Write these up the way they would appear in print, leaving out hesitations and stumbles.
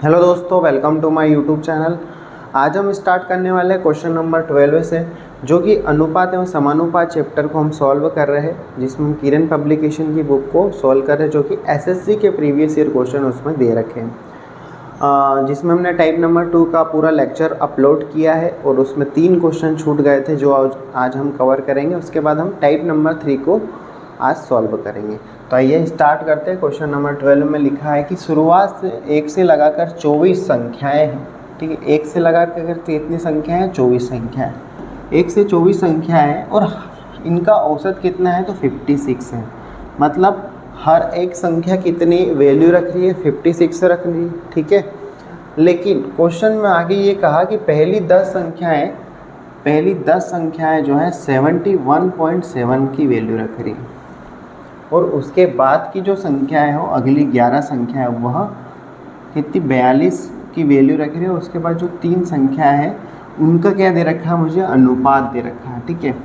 Hello दोस्तों, welcome to my YouTube channel. आज हम स्टार्ट करने वाले हैं क्वेश्चन नंबर 12 से, जो कि अनुपात एवं समानुपात चैप्टर को हम सॉल्व कर रहे हैं, जिसमें हम किरण पब्लिकेशन की बुक को सॉल्व कर रहे हैं, जो कि एसएससी के प्रीवियस ईयर क्वेश्चन उसमें दे रखे हैं। जिसमें हमने टाइप नंबर 2 का पूरा लेक्चर अपलोड किया है और उसमें 3 क्वेश्चन छूट गए थे जो आज हम कवर करेंगे। उसके बाद हम टाइप नंबर 3 को आज सॉल्व करेंगे। तो आइए स्टार्ट करते हैं। क्वेश्चन नंबर 12 में लिखा है कि शुरुआत से 1 से लगाकर 24 संख्याएं हैं। ठीक है, 1 से लगाकर कितनी संख्या है? 24 संख्या है। 1 से 24 संख्या है और इनका औसत कितना है? तो 56 है। मतलब हर एक संख्या कितनी वैल्यू रख रही है? 56 रख रही है। ठीक है, लेकिन क्वेश्चन में आगे ये कहा कि पहली 10 संख्याएं जो है 71.7 की वैल्यू रख रही है, और उसके बाद की जो संख्या है वो अगली 11 संख्या है वह कितनी? 42 की वैल्यू रख रही है। उसके बाद जो 3 संख्या है उनका क्या दे रखा है? मुझे अनुपात दे रखा है। ठीक है,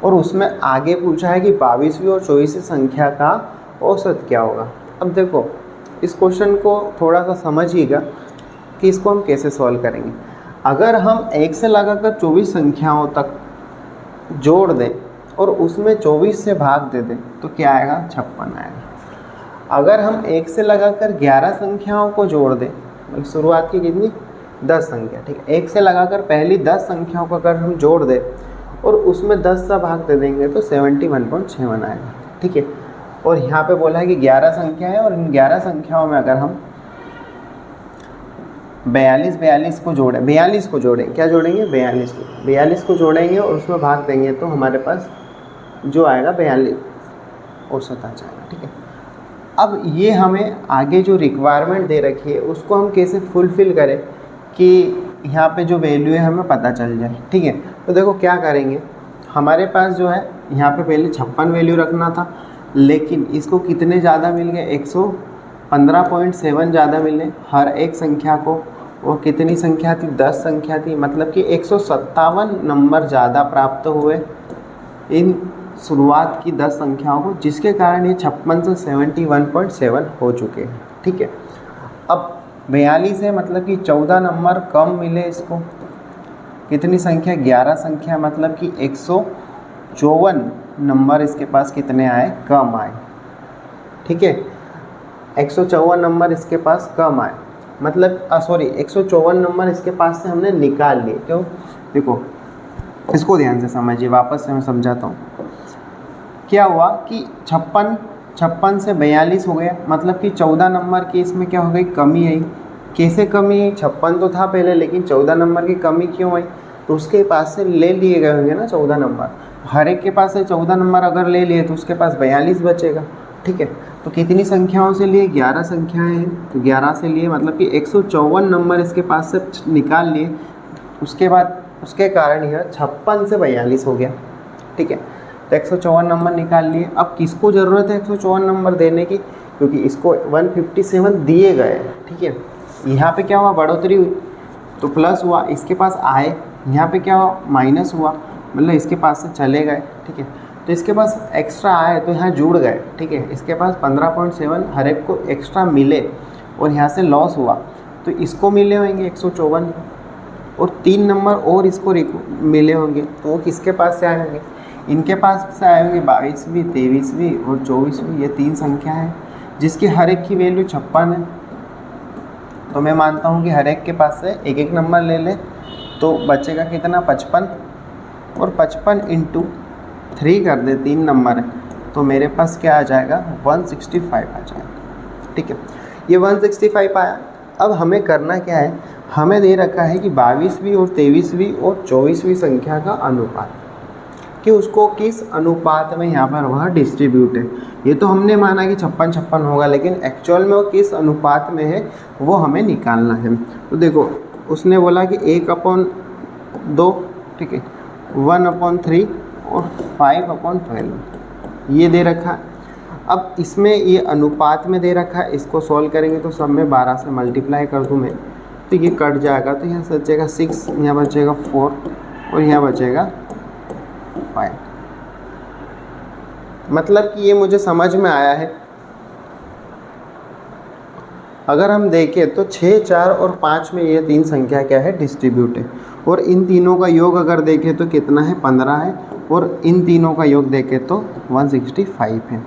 और उसमें आगे पूछा है कि 22वीं और 24वीं संख्या का औसत क्या होगा। अब देखो, इस क्वेश्चन को थोड़ा सा समझिएगा कि इसको हम कैसे सॉल्व करेंगे। अगर हम 1 से लगाकर 24 संख्याओं तक जोड़ दें और उसमें 24 से भाग दे दें तो क्या आएगा? 56 आएगा। अगर हम 1 से लगाकर 11 संख्याओं को जोड़ दें, शुरुआत की कितनी? 10 संख्या। ठीक है, 1 से लगाकर पहली 10 संख्याओं को अगर हम जोड़ दें और उसमें 10 से भाग दे देंगे तो 71.7 आएगा। ठीक है, और यहाँ पे बोला है कि 11 संख्या है और इन 11 संख्याओं में अगर हम 42 को जोड़ें, क्या जोड़ेंगे? 42 को जोड़ेंगे और उसमें भाग देंगे तो हमारे पास जो आएगा 42 औसत आ जाएगा। ठीक है, अब ये हमें आगे जो रिक्वायरमेंट दे रखी है उसको हम कैसे फुलफ़िल करें कि यहाँ पे जो वैल्यू है हमें पता चल जाए। ठीक है, तो देखो क्या करेंगे। हमारे पास जो है यहाँ पे पहले 56 वैल्यू रखना था, लेकिन इसको कितने ज़्यादा मिल गए? 115.7 ज़्यादा मिले हर एक संख्या को। और कितनी संख्या थी? 10 संख्या थी, मतलब कि 157 नंबर ज़्यादा प्राप्त हुए इन शुरुआत की 10 संख्याओं को, जिसके कारण ये 56 से 71.7 हो चुके हैं। ठीक है, अब 42 है, मतलब कि 14 नंबर कम मिले इसको। कितनी संख्या? 11 संख्या, मतलब कि 154 नंबर इसके पास कितने आए? कम आए। ठीक है, 154 नंबर इसके पास कम आए, मतलब 154 नंबर इसके पास से हमने निकाल लिए। क्यों? देखो, इसको ध्यान से समझिए, वापस से मैं समझाता हूँ। क्या हुआ कि 56 से 42 हो गया, मतलब कि 14 नंबर की इसमें क्या हो गई? कमी आई। कैसे कमी आई? 56 तो था पहले, लेकिन 14 नंबर की कमी क्यों आई? तो उसके पास से ले लिए गए होंगे ना 14 नंबर। हर एक के पास से 14 नंबर अगर ले लिए तो उसके पास 42 बचेगा। ठीक है, तो कितनी संख्याओं से लिए? 11 संख्याएं हैं, तो 11 से लिए, मतलब कि 154 नंबर इसके पास से निकाल लिए। उसके बाद उसके कारण यह 56 से 42 हो गया। ठीक है, तो 154 नंबर निकाल लिए। अब किसको ज़रूरत है 154 नंबर देने की? क्योंकि इसको 157 दिए गए। ठीक है, यहाँ पे क्या हुआ? बढ़ोतरी हुई तो प्लस हुआ, इसके पास आए। यहाँ पे क्या हुआ? माइनस हुआ, मतलब इसके पास से चले गए। ठीक है, तो इसके पास एक्स्ट्रा आए तो यहाँ जुड़ गए। ठीक है, इसके पास 15.7 हर एक को एक्स्ट्रा मिले और यहाँ से लॉस हुआ तो इसको मिले होंगे 154, और 3 नंबर और इसको मिले होंगे, तो वो किसके पास से आए होंगे? इनके पास से आए होंगे 22वीं, 23वीं और 24वीं। ये 3 संख्या है जिसकी हर एक की वैल्यू 56 है। तो मैं मानता हूँ कि हर एक के पास से एक एक नंबर ले ले तो बचेगा कितना? 55, और 55 × 3 कर दे, 3 नंबर है, तो मेरे पास क्या आ जाएगा? 165 आ जाएगा। ठीक है, ये 165 आया। अब हमें करना क्या है? हमें दे रखा है कि 22वीं और 23वीं और 24वीं संख्या का अनुपात, कि उसको किस अनुपात में यहाँ पर वह डिस्ट्रीब्यूट है। ये तो हमने माना कि 56 होगा, लेकिन एक्चुअल में वो किस अनुपात में है वो हमें निकालना है। तो देखो, उसने बोला कि 1/2, ठीक है, 1/3 और 5/12 ये दे रखा है। अब इसमें ये अनुपात में दे रखा है, इसको सॉल्व करेंगे तो सब में 12 से मल्टीप्लाई कर दूँ मैं तो ये कट जाएगा, तो यहाँ से बचेगा 6, यहाँ बचेगा 4 और यहाँ बचेगा 5। मतलब कि ये मुझे समझ में आया है अगर हम देखें तो 6, 4 और 5 में ये तीन संख्या क्या है, डिस्ट्रीब्यूट है। और इन तीनों का योग अगर देखें तो कितना है, 15 है। और इन तीनों का योग देखें तो 165 है।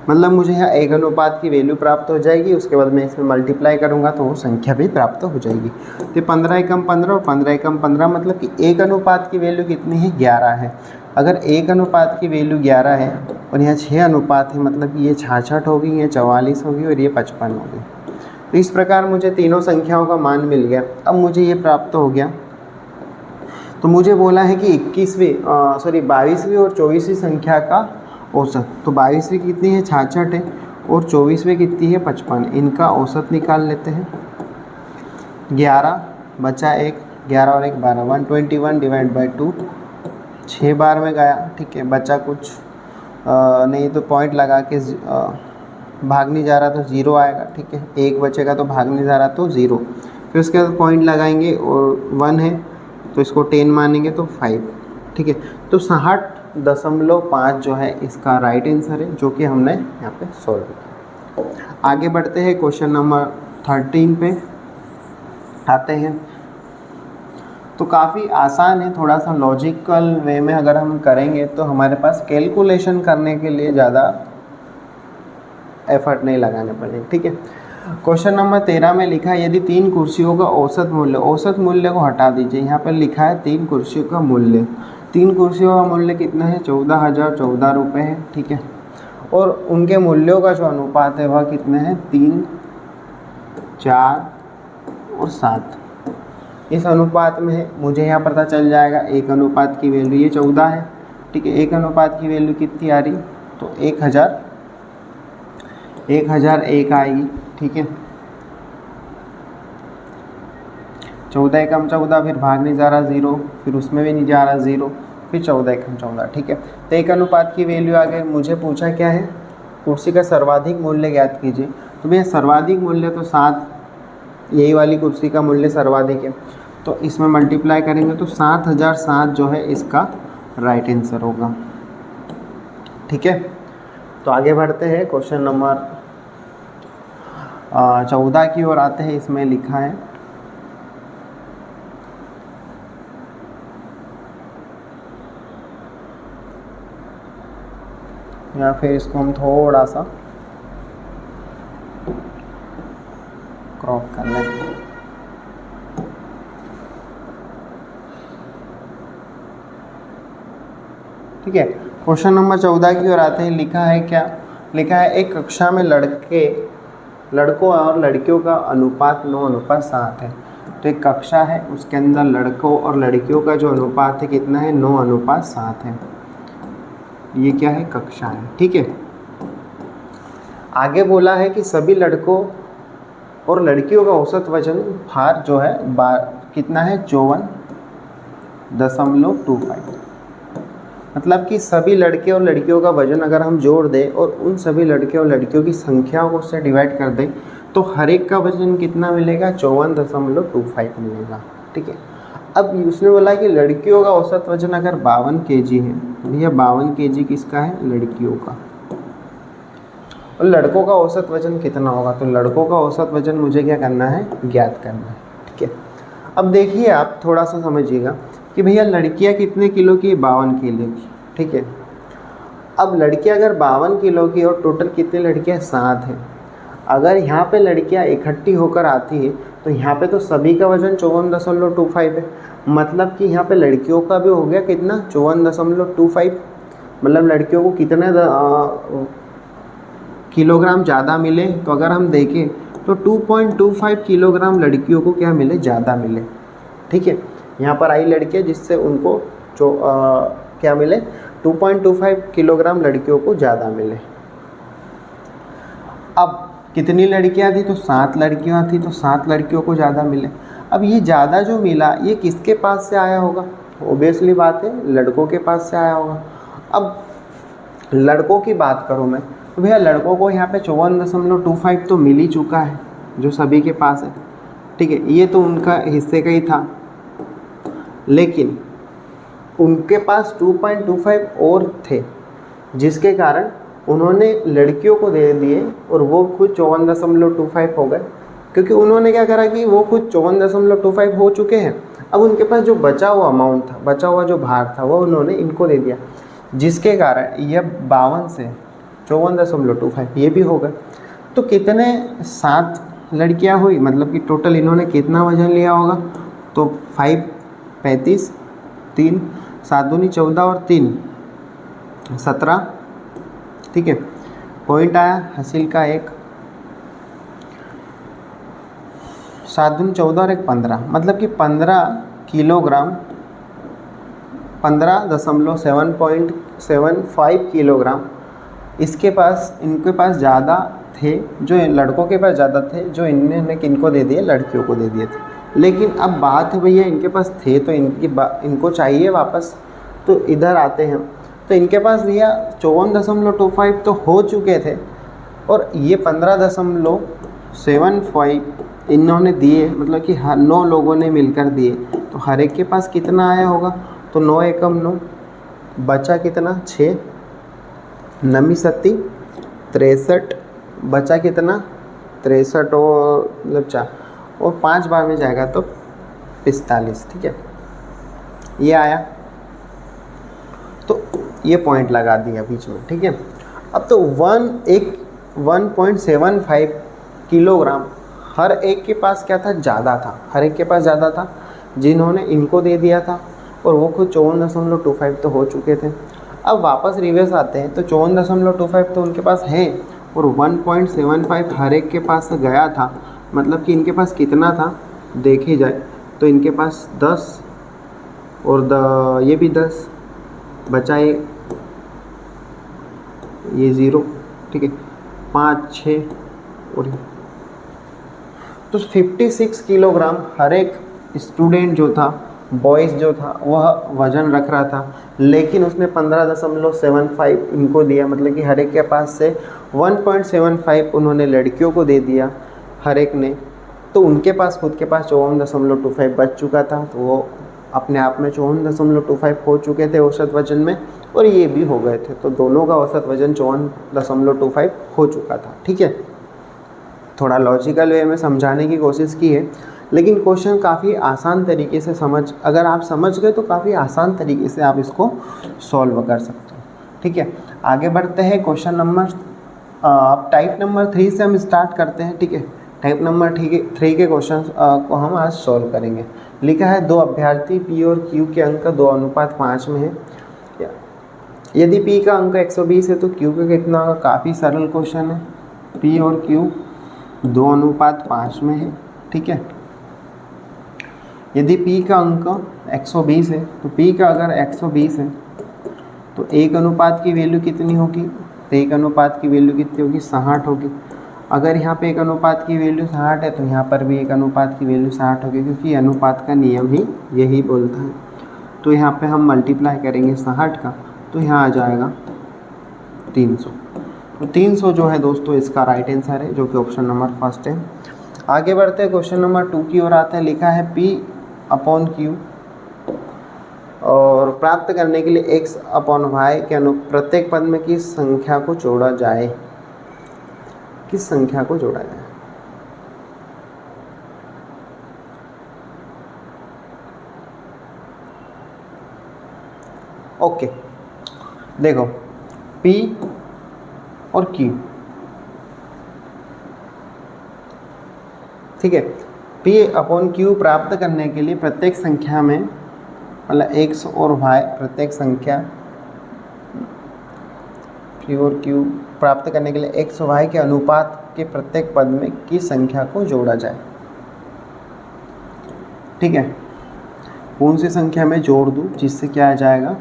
मतलब मुझे यहाँ एक अनुपात की वैल्यू प्राप्त हो जाएगी, उसके बाद मैं इसमें मल्टीप्लाई करूँगा तो वो संख्या भी प्राप्त हो जाएगी। तो 15 एकम 15 और 15 एकम 15 मतलब कि एक अनुपात की वैल्यू कितनी है, 11 है। अगर एक अनुपात की वैल्यू 11 है और यहाँ 6 अनुपात है, मतलब कि ये 66 होगी, ये 44 होगी और ये 55 होगी। तो इस प्रकार मुझे तीनों संख्याओं का मान मिल गया। अब मुझे ये प्राप्त हो गया, तो मुझे बोला है कि 22वीं और 24वीं संख्या का औसत। तो 22वीं कितनी है, 66 है, और 24वीं कितनी है, 55। इनका औसत निकाल लेते हैं। 11 बचा 1, 11 और 1 12, 121 डिवाइड बाई 2, 6 बार में गया, ठीक है। बचा कुछ नहीं तो पॉइंट लगा के भाग नहीं जा रहा तो 0 आएगा, ठीक है। 1 बचेगा तो भाग नहीं जा रहा तो 0। फिर उसके बाद पॉइंट लगाएंगे और 1 है तो इसको 10 मानेंगे तो 5, ठीक है। तो 60.5 जो है इसका राइट आंसर है, जो कि हमने यहाँ पे सॉल्व किया। आगे बढ़ते हैं, क्वेश्चन नंबर 13 पे आते हैं। तो काफ़ी आसान है, थोड़ा सा लॉजिकल वे में अगर हम करेंगे तो हमारे पास कैलकुलेशन करने के लिए ज़्यादा एफर्ट नहीं लगाने पड़ेंगे, ठीक है। क्वेश्चन नंबर 13 में लिखा है, यदि 3 कुर्सियों का औसत मूल्य को हटा दीजिए। यहाँ पर लिखा है 3 कुर्सियों का मूल्य। 3 कुर्सियों का मूल्य कितना है, 14,014 रुपये है, ठीक है। और उनके मूल्यों का जो अनुपात है वह कितने हैं, 3, 4 और 7 इस अनुपात में है। मुझे यहाँ पता चल जाएगा एक अनुपात की वैल्यू ये 14 है, ठीक है। एक अनुपात की वैल्यू कितनी आ रही, तो 1001 आएगी, ठीक है। 14 एकम 14, फिर भाग नहीं जा रहा 0, फिर उसमें भी नहीं जा रहा 0, फिर 14 एकम 14, ठीक है। तो एक अनुपात की वैल्यू आ गई। मुझे पूछा क्या है, कुर्सी का सर्वाधिक मूल्य ज्ञात कीजिए। तो भैया सर्वाधिक मूल्य तो 7, यही वाली कुर्सी का मूल्य सर्वाधिक है, तो इसमें मल्टीप्लाई करेंगे तो 7007 जो है इसका राइट आंसर होगा, ठीक है। तो आगे बढ़ते हैं, क्वेश्चन नंबर 14 की ओर आते हैं। इसमें लिखा है, या फिर इसको हम थोड़ा सा क्रॉप कर लेंगे, ठीक है। क्वेश्चन नंबर 14 की ओर आते हैं। लिखा है क्या, लिखा है एक कक्षा में लड़कों और लड़कियों का अनुपात 9:7 है। तो एक कक्षा है, उसके अंदर लड़कों और लड़कियों का जो अनुपात है कितना है, 9:7 है। ये क्या है, कक्षा है, ठीक है। आगे बोला है कि सभी लड़कों और लड़कियों का औसत वजन भार जो है कितना है, 54.25। मतलब कि सभी लड़के और लड़कियों का वजन अगर हम जोड़ दें और उन सभी लड़के और लड़कियों की संख्याओं को उससे डिवाइड कर दें तो हर एक का वजन कितना मिलेगा, 54.25 मिलेगा, ठीक है। अब उसने बोला कि लड़कियों का औसत वजन अगर 52 kg है, भैया 52 kg किसका है, लड़कियों का। और लड़कों का औसत वजन कितना होगा, तो लड़कों का औसत वजन मुझे क्या करना है, ज्ञात करना है, ठीक है। अब देखिए आप थोड़ा सा समझिएगा कि भैया लड़कियां कितने किलो की, 52 किलो की, ठीक है। अब लड़कियां अगर 52 किलो की और टोटल कितनी लड़कियां, 7 हैं। अगर यहाँ पे लड़कियां इकट्ठी होकर आती है तो यहाँ पे तो सभी का वजन 54.25 है। मतलब कि यहाँ पे लड़कियों का भी हो गया कितना, 54.25। मतलब लड़कियों को कितने किलोग्राम ज़्यादा मिले, तो अगर हम देखें तो 2.25 किलोग्राम लड़कियों को क्या मिले, ज़्यादा मिले, ठीक है। यहाँ पर आई लड़कियाँ जिससे उनको क्या मिले, 2.25 किलोग्राम लड़कियों को ज़्यादा मिले। अब कितनी लड़कियाँ थी, तो 7 लड़कियाँ थी, तो 7 लड़कियों को ज़्यादा मिले। अब ये ज़्यादा जो मिला ये किसके पास से आया होगा, ओबियसली बात है लड़कों के पास से आया होगा। अब लड़कों की बात करूँ मैं तो भैया लड़कों को यहाँ पे 54.25 तो मिल ही चुका है जो सभी के पास है, ठीक है। ये तो उनका हिस्से का ही था, लेकिन उनके पास 2.25 और थे जिसके कारण उन्होंने लड़कियों को दे दिए और वो खुद 54.25 हो गए। क्योंकि उन्होंने क्या करा कि वो खुद 54.25 हो चुके हैं, अब उनके पास जो बचा हुआ अमाउंट था, बचा हुआ जो भार था, वो उन्होंने इनको दे दिया, जिसके कारण यह 52 से 54.25 ये भी होगा। तो कितने 7 लड़कियां हुई, मतलब कि टोटल इन्होंने कितना वजन लिया होगा, तो 5 35 3 7 दूनी 14 और 3 17, ठीक है। पॉइंट आया हासिल का 1, 7 दूनी 14 और 1 15, मतलब कि 15 किलोग्राम, 15.75 किलोग्राम इसके पास, इनके पास ज़्यादा थे, जो लड़कों के पास ज़्यादा थे, जो इन्होंने किनको दे दिए, लड़कियों को दे दिए थे। लेकिन अब बात है भैया, इनके पास थे तो इनको चाहिए वापस, तो इधर आते हैं। तो इनके पास भैया 54.25 तो हो चुके थे, और ये 15.75 इन्होंने दिए, मतलब कि हर 9 लोगों ने मिलकर दिए, तो हर एक के पास कितना आया होगा, तो 9 एकम 9, बचा कितना 6, 9 सत्ती 63, बचा कितना 63 और मतलब 4 और 5 बार में जाएगा तो 45, ठीक है। ये आया, तो ये पॉइंट लगा दिया बीच में, ठीक है। अब तो 1.75 किलोग्राम हर एक के पास क्या था, ज़्यादा था, हर एक के पास ज़्यादा था, जिन्होंने इनको दे दिया था, और वो खुद 54.25 तो हो चुके थे। अब वापस रिवर्स आते हैं, तो 54.25 तो उनके पास है, और 1.75 हर एक के पास गया था, मतलब कि इनके पास कितना था देखी जाए तो इनके पास 10 और ये भी 10, बचा ये 0, ठीक है, 5 6 और तो 56 किलोग्राम हर एक स्टूडेंट जो था, बॉयज़ जो था, वह वज़न रख रहा था, लेकिन उसने 15.75 इनको दिया, मतलब कि हर एक के पास से 1.75 उन्होंने लड़कियों को दे दिया हर एक ने, तो उनके पास खुद के पास 54.25 बच चुका था, तो वो अपने आप में 54.25 हो चुके थे औसत वजन में, और ये भी हो गए थे, तो दोनों का औसत वजन 54.25 हो चुका था, ठीक है। थोड़ा लॉजिकल वे में समझाने की कोशिश की है, लेकिन क्वेश्चन काफ़ी आसान तरीके से अगर आप समझ गए तो काफ़ी आसान तरीके से आप इसको सॉल्व कर सकते हो, ठीक है। आगे बढ़ते हैं, क्वेश्चन नंबर टाइप नंबर 3 से हम स्टार्ट करते हैं, ठीक है। टाइप नंबर 3 के क्वेश्चन को हम आज सॉल्व करेंगे। लिखा है 2 अभ्यर्थी P और Q के अंक 2:5 में है। यदि P का अंक 120 है तो Q का कितना होगा, काफ़ी सरल क्वेश्चन है। P और Q 2:5 में है, ठीक है। यदि P का अंक 120 है तो P का अगर 120 है तो 1 अनुपात की वैल्यू कितनी होगी, तो 1 अनुपात की वैल्यू कितनी होगी, 60 होगी। अगर यहाँ पे 1 अनुपात की वैल्यू 60 है तो यहाँ पर भी 1 अनुपात की वैल्यू 60 होगी, क्योंकि अनुपात का नियम ही यही बोलता है। तो यहाँ पे हम मल्टीप्लाई करेंगे 60 का, तो यहाँ आ जाएगा 300। तो 300 जो है दोस्तों इसका राइट आंसर है, जो कि ऑप्शन नंबर फर्स्ट है। आगे बढ़ते हैं, क्वेश्चन नंबर 2 की ओर आते हैं। लिखा है P/Q और प्राप्त करने के लिए x/y के प्रत्येक पद में किस संख्या को जोड़ा जाए, किस संख्या को जोड़ा जाए। ओके, देखो P और Q, ठीक है। P/Q प्राप्त करने के लिए प्रत्येक संख्या में, मतलब x और y प्रत्येक संख्या, P और Q प्राप्त करने के लिए x और y के अनुपात के प्रत्येक पद में किस संख्या को जोड़ा जाए, ठीक है। कौन सी संख्या में जोड़ दूँ जिससे क्या आ जाएगा,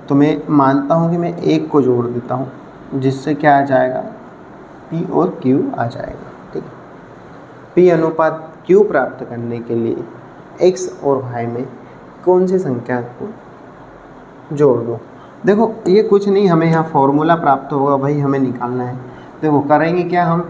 तो मैं मानता हूँ कि मैं 1 को जोड़ देता हूँ, जिससे क्या आ जाएगा, P और Q आ जाएगा, ठीक है। P अनुपात Q प्राप्त करने के लिए x और y में कौन सी संख्या को जोड़ दो। देखो ये कुछ नहीं, हमें यहाँ फॉर्मूला प्राप्त होगा भाई, हमें निकालना है। देखो करेंगे क्या हम,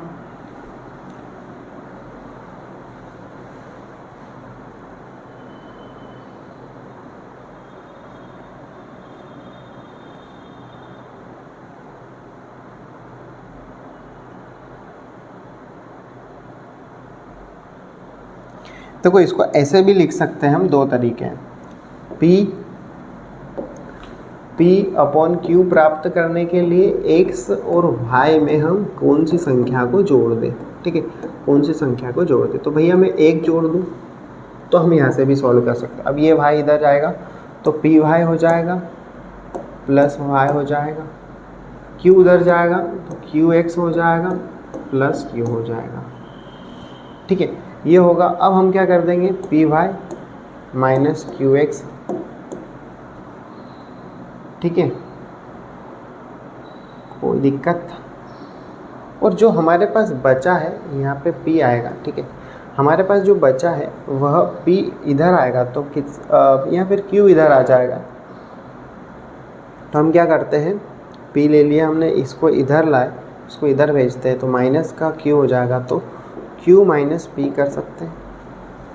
देखो इसको ऐसे भी लिख सकते हैं हम, दो तरीके हैं। P अपॉन Q प्राप्त करने के लिए x और y में हम कौन सी संख्या को जोड़ दें, ठीक है, कौन सी संख्या को जोड़ दें। तो भैया मैं 1 जोड़ दूँ तो हम यहाँ से भी सॉल्व कर सकते हैं। अब ये y इधर जाएगा तो पी वाई हो जाएगा प्लस y हो जाएगा, q उधर जाएगा तो qx हो जाएगा प्लस q हो जाएगा, ठीक है, ये होगा। अब हम क्या कर देंगे, P Y minus Q X, ठीक है, कोई दिक्कत। और जो हमारे पास बचा है यहाँ पे p आएगा, ठीक है, हमारे पास जो बचा है वह p इधर आएगा तो किस या फिर q इधर आ जाएगा। तो हम क्या करते हैं, p ले लिया हमने, इसको इधर लाए, इसको इधर भेजते हैं तो माइनस का q हो जाएगा, तो q माइनस पी कर सकते हैं,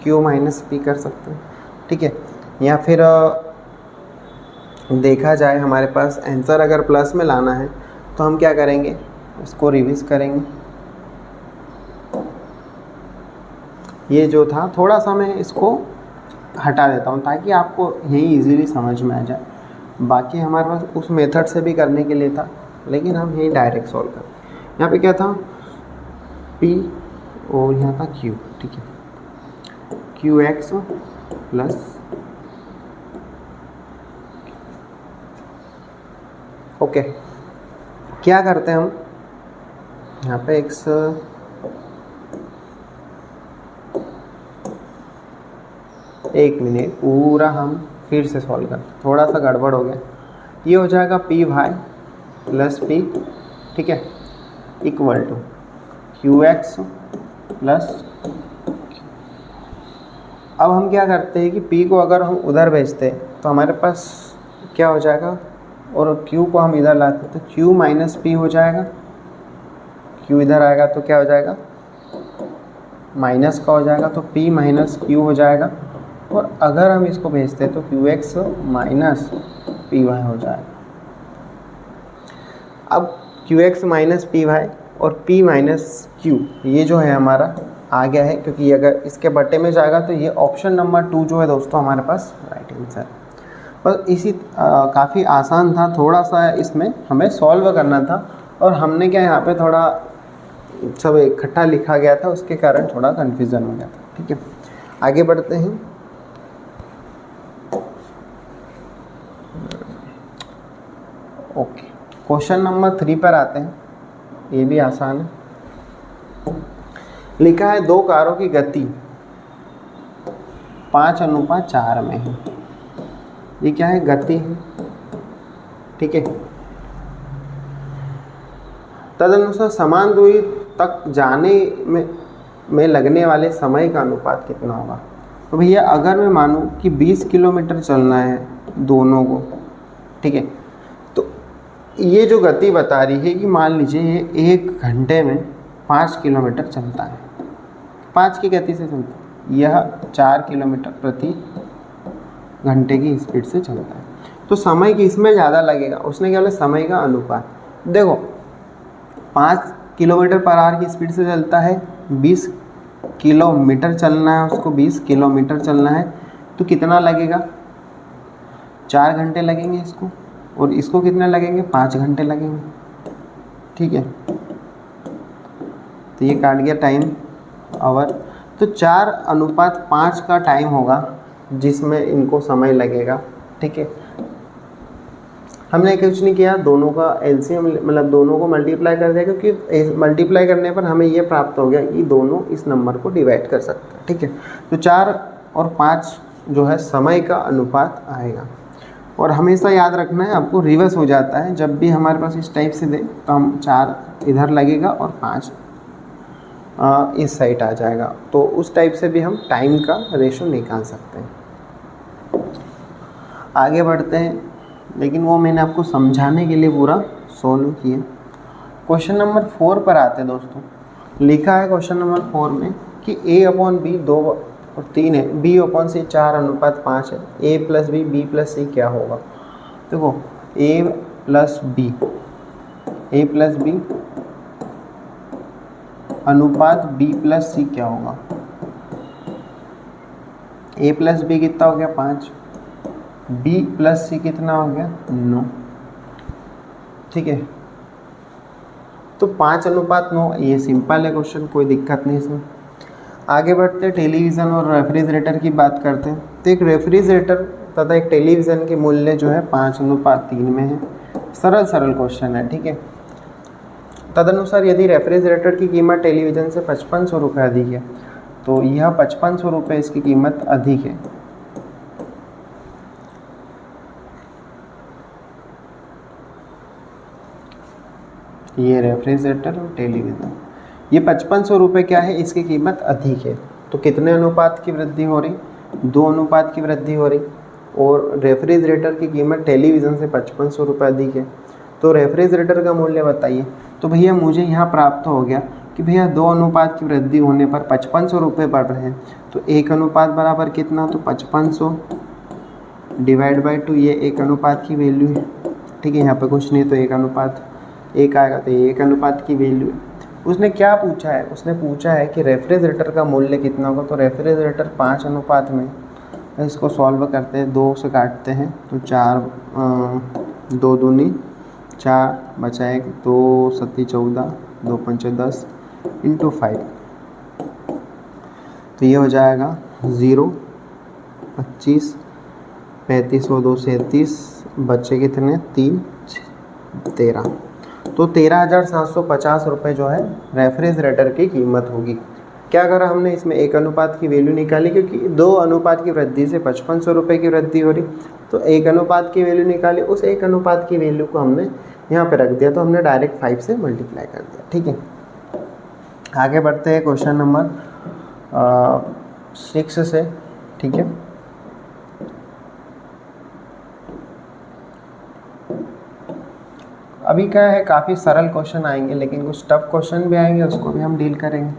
q माइनस पी कर सकते हैं, ठीक है। या फिर देखा जाए हमारे पास आंसर अगर प्लस में लाना है तो हम क्या करेंगे, इसको रिवीज करेंगे। ये जो था थोड़ा सा मैं इसको हटा देता हूँ ताकि आपको यही इजीली समझ में आ जाए। बाकी हमारे पास उस मेथड से भी करने के लिए था, लेकिन हम यही डायरेक्ट सॉल्व करें। यहाँ पे क्या था, p और यहाँ था q, ठीक है, qx प्लस, ओके, क्या करते हैं हम यहाँ पे x, एक मिनट, पूरा हम फिर से सॉल्व करते हैं, थोड़ा सा गड़बड़ हो गया। ये हो जाएगा पी वाई प्लस पी, ठीक है, equal to Q X plus. अब हम क्या करते हैं कि p को अगर हम उधर भेजते हैं तो हमारे पास क्या हो जाएगा, और q को हम इधर लाते तो q माइनस पी हो जाएगा, q इधर आएगा तो क्या हो जाएगा, माइनस का हो जाएगा, तो p माइनस q हो जाएगा। और अगर हम इसको भेजते हैं तो qx माइनस पी वाई हो जाएगा। अब qx माइनस पी वाई और p माइनस q, ये जो है हमारा आ गया है, क्योंकि अगर इसके बट्टे में जाएगा तो ये ऑप्शन नंबर 2 जो है दोस्तों हमारे पास राइट आंसर। बस इसी काफ़ी आसान था, थोड़ा सा इसमें हमें सॉल्व करना था, और हमने क्या यहाँ पे थोड़ा सब इकट्ठा लिखा गया था, उसके कारण थोड़ा कन्फ्यूज़न हो गया था, ठीक है। आगे बढ़ते हैं। ओके, क्वेश्चन नंबर 3 पर आते हैं, ये भी आसान है। लिखा है 2 कारों की गति 5:4 में है। ये क्या है, गति है, ठीक है। तदनुसार समान दूरी तक जाने में लगने वाले समय का अनुपात कितना होगा। तो भैया अगर मैं मानूं कि 20 किलोमीटर चलना है दोनों को, ठीक है, तो ये जो गति बता रही है कि मान लीजिए ये 1 घंटे में 5 किलोमीटर चलता है, 5 की गति से चलता है, यह 4 किलोमीटर प्रति घंटे की स्पीड से चलता है। तो समय किसमें ज़्यादा लगेगा, उसने क्या बोला, समय का अनुपात। देखो 5 किलोमीटर पर आवर की स्पीड से चलता है, 20 किलोमीटर चलना है उसको, 20 किलोमीटर चलना है, तो कितना लगेगा, 4 घंटे लगेंगे इसको, और इसको कितने लगेंगे, 5 घंटे लगेंगे, ठीक है। तो ये काट गया टाइम आवर, तो 4:5 का टाइम होगा जिसमें इनको समय लगेगा, ठीक है। हमने कुछ नहीं किया, दोनों का एलसीएम मतलब दोनों को मल्टीप्लाई कर दिया, क्योंकि मल्टीप्लाई करने पर हमें ये प्राप्त हो गया कि दोनों इस नंबर को डिवाइड कर सकते हैं, ठीक है। तो 4 और 5 जो है समय का अनुपात आएगा। और हमेशा याद रखना है आपको, रिवर्स हो जाता है जब भी हमारे पास इस टाइप से दे तो हम 4 इधर लगेगा और 5 इस साइड आ जाएगा, तो उस टाइप से भी हम टाइम का रेशो निकाल सकते हैं। आगे बढ़ते हैं, लेकिन वो मैंने आपको समझाने के लिए पूरा सोल्व किया। क्वेश्चन नंबर 4 पर आते हैं दोस्तों। लिखा है क्वेश्चन नंबर 4 में कि a/b 2 और 3 है, b/c 4:5 है, a+b b+c क्या होगा। देखो a+b अनुपात b+c क्या होगा। ए प्लस बी कितना हो गया 5, बी प्लस सी कितना हो गया 9, ठीक है। तो 5:9, ये सिंपल है क्वेश्चन, कोई दिक्कत नहीं इसमें। आगे बढ़ते हैं, टेलीविज़न और रेफ्रिजरेटर की बात करते हैं। तो एक रेफ्रिजरेटर तथा एक टेलीविज़न के मूल्य जो है 5:3 में है। सरल सरल क्वेश्चन है, ठीक है। तदनुसार यदि रेफ्रिजरेटर की कीमत टेलीविज़न से 5500 रुपये अधिक है तो यह 5500 रुपये इसकी कीमत अधिक है। ये रेफ्रिजरेटर और टेलीविज़न, ये 5500 रुपये क्या है, इसकी कीमत अधिक है। तो कितने अनुपात की वृद्धि हो रही, 2 अनुपात की वृद्धि हो रही। और रेफ्रिजरेटर की कीमत टेलीविज़न से 5500 रुपये अधिक है। तो रेफ्रिजरेटर का मूल्य बताइए। तो भैया मुझे यहाँ प्राप्त हो गया कि भैया 2 अनुपात की वृद्धि होने पर 5500 रुपये बढ़ रहे हैं। तो 1 अनुपात बराबर कितना, तो 5500 डिवाइड बाई 2, ये 1 अनुपात की वैल्यू है, ठीक है। यहाँ पे कुछ नहीं तो 1 अनुपात 1 आएगा, तो ये 1 अनुपात की वैल्यू है। उसने क्या पूछा है, उसने पूछा है कि रेफ्रिजरेटर का मूल्य कितना होगा। तो रेफ्रिजरेटर 5 अनुपात में, इसको सॉल्व करते हैं, 2 से काटते हैं तो 4, 2 दूनी 4 बचा 1, 2 सत्ती 14, 2 पंचे 10 इंटू 5, तो ये हो जाएगा 0, 25, 35 और 2 37, बच्चे कितने 3, 13, तो 13,750 रुपये जो है रेफ्रिजरेटर की कीमत होगी। क्या करा हमने, इसमें 1 अनुपात की वैल्यू निकाली, क्योंकि 2 अनुपात की वृद्धि से 5500 रुपये की वृद्धि हो रही। तो 1 अनुपात की वैल्यू निकाली, उस 1 अनुपात की वैल्यू को हमने यहाँ पे रख दिया, तो हमने डायरेक्ट 5 से मल्टीप्लाई कर दिया, ठीक है। आगे बढ़ते हैं क्वेश्चन नंबर 6 से, ठीक है। अभी क्या है, काफ़ी सरल क्वेश्चन आएंगे, लेकिन कुछ टफ क्वेश्चन भी आएंगे, उसको भी हम डील करेंगे।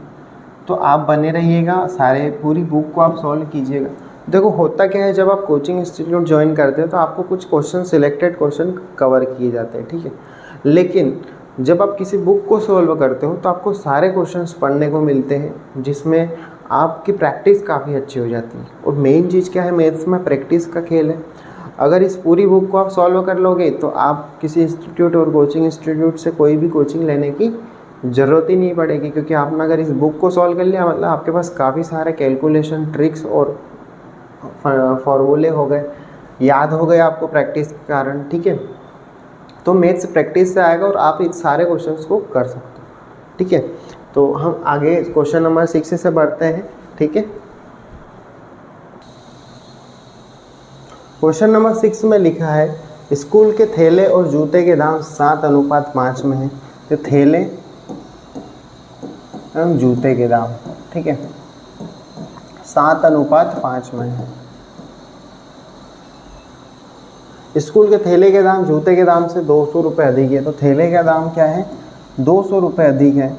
तो आप बने रहिएगा, सारे पूरी बुक को आप सॉल्व कीजिएगा। देखो होता क्या है, जब आप कोचिंग इंस्टीट्यूट ज्वाइन करते हैं तो आपको कुछ क्वेश्चन, सिलेक्टेड क्वेश्चन कवर किए जाते हैं, ठीक है। लेकिन जब आप किसी बुक को सॉल्व करते हो तो आपको सारे क्वेश्चंस पढ़ने को मिलते हैं, जिसमें आपकी प्रैक्टिस काफ़ी अच्छी हो जाती है। और मेन चीज़ क्या है, मैथ्स में प्रैक्टिस का खेल है। अगर इस पूरी बुक को आप सॉल्व कर लोगे तो आप किसी इंस्टीट्यूट और कोचिंग इंस्टीट्यूट से कोई भी कोचिंग लेने की ज़रूरत ही नहीं पड़ेगी, क्योंकि आपने अगर इस बुक को सॉल्व कर लिया मतलब आपके पास काफ़ी सारे कैलकुलेशन, ट्रिक्स और फॉर्मूले हो गए, याद हो गए आपको प्रैक्टिस के कारण, ठीक है। तो मैथ्स प्रैक्टिस से आएगा और आप इस सारे क्वेश्चंस को कर सकते हो, ठीक है। तो हम आगे क्वेश्चन नंबर 6 से बढ़ते हैं, ठीक है। क्वेश्चन नंबर 6 में लिखा है, स्कूल के थैले और जूते के दाम 7:5 में है। तो थैले एवं जूते के दाम, ठीक है, 7:5 में है। स्कूल के थैले के दाम जूते के दाम से 200 रुपये अधिक है। तो थैले का दाम क्या है, 200 रुपये अधिक है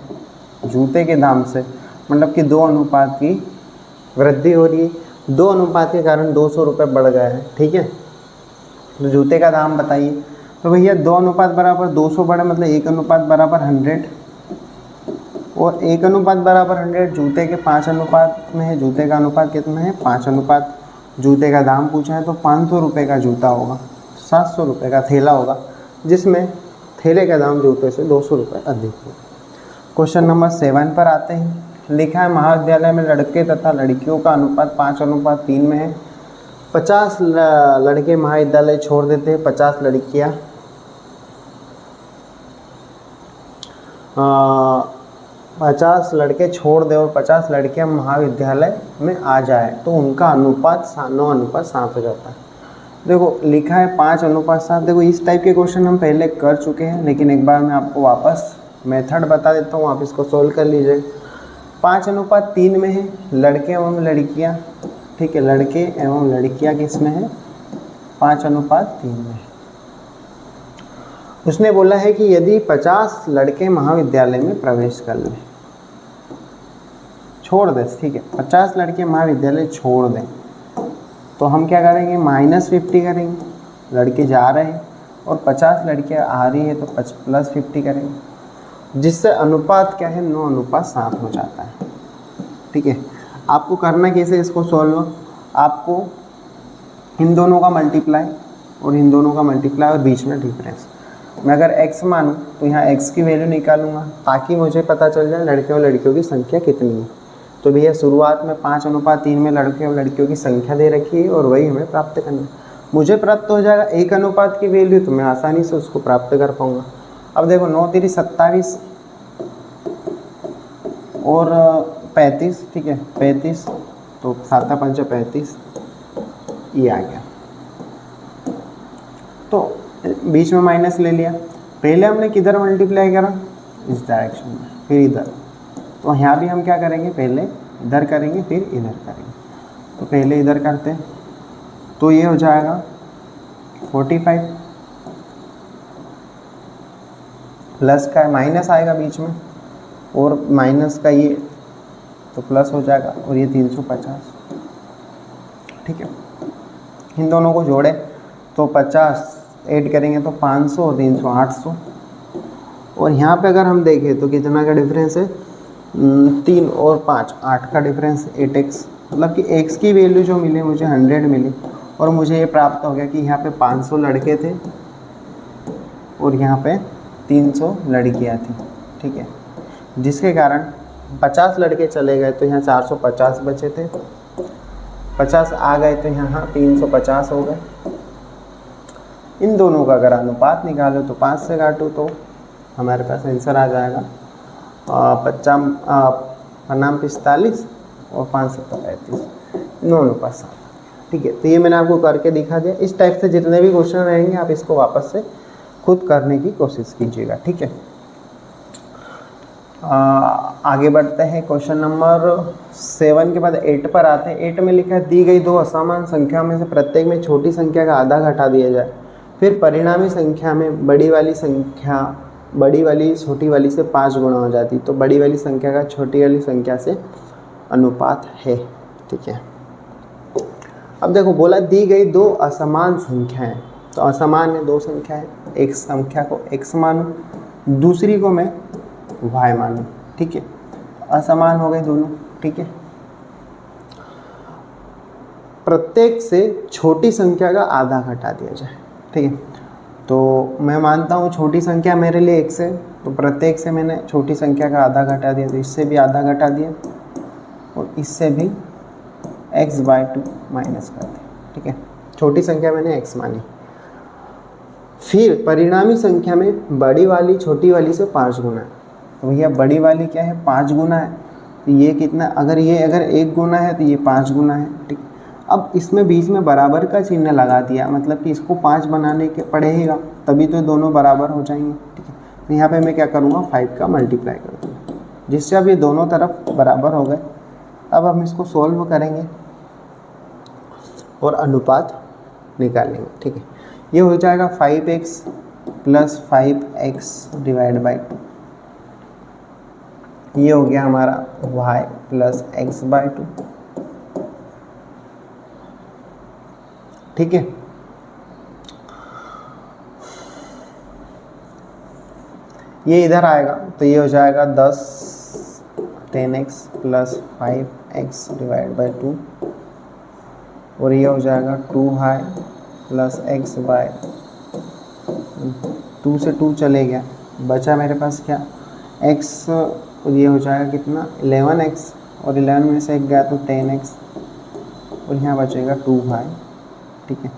जूते के दाम से, मतलब कि 2 अनुपात की वृद्धि हो रही है। 2 अनुपात के कारण 200 रुपये बढ़ गए हैं, ठीक है। तो जूते का दाम बताइए। तो भैया 2 अनुपात बराबर 200 बढ़े, मतलब 1 अनुपात बराबर 100, और 1 अनुपात बराबर 100 जूते के 5 अनुपात में है। जूते का अनुपात कितना है, 5 अनुपात। जूते का दाम पूछा है तो 500 रुपये का जूता होगा, 700 रुपये का थैला होगा, जिसमें थैले का दाम जूते से 200 रुपये अधिक है। क्वेश्चन नंबर 7 पर आते हैं। लिखा है, महाविद्यालय में लड़के तथा लड़कियों का अनुपात 5:3 में है। 50 लड़के महाविद्यालय छोड़ देते हैं, 50 लड़कियाँ 50 लड़के छोड़ दे और 50 लड़कियां महाविद्यालय में आ जाए तो उनका अनुपात 9:7 हो जाता है। देखो लिखा है 5:7। देखो इस टाइप के क्वेश्चन हम पहले कर चुके हैं, लेकिन एक बार मैं आपको वापस मेथड बता देता हूँ, आप इसको सोल्व कर लीजिए। 5:3 में है लड़के एवं लड़कियाँ, ठीक है। लड़के एवं लड़कियाँ किस में है, 5:3 में है। उसने बोला है कि यदि 50 लड़के महाविद्यालय में प्रवेश कर लें, छोड़ दें, ठीक है, 50 लड़के महाविद्यालय छोड़ दें, तो हम क्या करेंगे, -50 करेंगे। लड़के जा रहे हैं और 50 लड़कियां आ रही है तो +50 करेंगे, जिससे अनुपात क्या है, 9:7 हो जाता है, ठीक है। आपको करना कैसे इसको सॉल्व, आपको इन दोनों का मल्टीप्लाई और इन दोनों का मल्टीप्लाई और बीच में डिफरेंस। मैं अगर x मानूँ तो यहाँ x की वैल्यू निकालूंगा ताकि मुझे पता चल जाए लड़के और लड़कियों की संख्या कितनी है। तो भैया शुरुआत में 5:3 में लड़के और लड़कियों की संख्या दे रखी है और वही हमें प्राप्त करना है। मुझे प्राप्त हो जाएगा 1 की वैल्यू, तो मैं आसानी से उसको प्राप्त कर पाऊँगा। अब देखो 9 3 27 और 35, ठीक है 35, तो 7 5 35, ये आ गया। तो बीच में माइनस ले लिया। पहले हमने किधर मल्टीप्लाई करा, इस डायरेक्शन में, फिर इधर। तो यहाँ भी हम क्या करेंगे, पहले इधर करेंगे फिर इधर करेंगे। तो पहले इधर करते हैं, तो ये हो जाएगा 45 प्लस का माइनस आएगा बीच में और माइनस का ये तो प्लस हो जाएगा और ये 350, ठीक है। इन दोनों को जोड़े तो 50 ऐड करेंगे तो 500 और 300 800। और यहाँ पे अगर हम देखें तो कितना का डिफरेंस है, 3 और 5 8 का डिफरेंस 8x, मतलब कि x की वैल्यू जो मिली मुझे 100 मिली और मुझे ये प्राप्त हो गया कि यहाँ पे 500 लड़के थे और यहाँ पे 300 लड़कियाँ थी, ठीक है। जिसके कारण 50 लड़के चले गए तो यहाँ 450 बचे थे, 50 आ गए तो यहाँ 350 हो गए। इन दोनों का अगर अनुपात निकालो तो 5 से काटो तो हमारे पास आंसर आ जाएगा 45 और 5 7 35, दोनों का 7, ठीक है। तो ये मैंने आपको करके दिखा दिया। इस टाइप से जितने भी क्वेश्चन रहेंगे आप इसको वापस से खुद करने की कोशिश कीजिएगा, ठीक है। आगे बढ़ते हैं। क्वेश्चन नंबर 7 के बाद 8 पर आते हैं। 8 में लिखा है दी गई दो असमान संख्या में से प्रत्येक में छोटी संख्या का आधा घटा दिया जाए, फिर परिणामी संख्या में बड़ी वाली छोटी वाली से 5 गुना हो जाती। तो बड़ी वाली संख्या का छोटी वाली संख्या से अनुपात है, ठीक है। अब देखो बोला दी गई दो असमान संख्याएं, तो असमान है दो संख्या है, एक संख्या को x मानूं, दूसरी को मैं y मानूं, ठीक है। असमान हो गए दोनों, ठीक है। प्रत्येक से छोटी संख्या का आधा घटा दिया जाए, ठीक है। तो मैं मानता हूँ छोटी संख्या मेरे लिए x है, तो प्रत्येक से मैंने छोटी संख्या का आधा घटा दिया, तो इससे भी आधा घटा दिया और इससे भी x/2 माइनस कर दिया, ठीक है। छोटी संख्या मैंने x मानी। फिर परिणामी संख्या में बड़ी वाली छोटी वाली से 5 गुना है, तो भैया बड़ी वाली क्या है 5 गुना है, तो ये कितना, अगर 1 गुना है तो ये 5 गुना है, ठीक। अब इसमें बीच में बराबर का चिन्ह लगा दिया, मतलब कि इसको 5 बनाने के पड़ेगा तभी तो दोनों बराबर हो जाएंगे, ठीक है। तो यहाँ पे मैं क्या करूँगा 5 का मल्टीप्लाई कर दूँगा, जिससे अब ये दोनों तरफ बराबर हो गए। अब हम इसको सॉल्व करेंगे और अनुपात निकालेंगे, ठीक है। ये हो जाएगा 5x + 5x डिवाइड बाई 2, ये हो गया हमारा y + x/2, ठीक है। ये इधर आएगा तो ये हो जाएगा 10x + 5x डिवाइड बाई 2 और ये हो जाएगा 2y + x/2 से 2 चले गया, बचा मेरे पास क्या x, और ये हो जाएगा कितना 11x और 11 में से 1 गया तो 10x और यहाँ बचेगा 2y, ठीक है।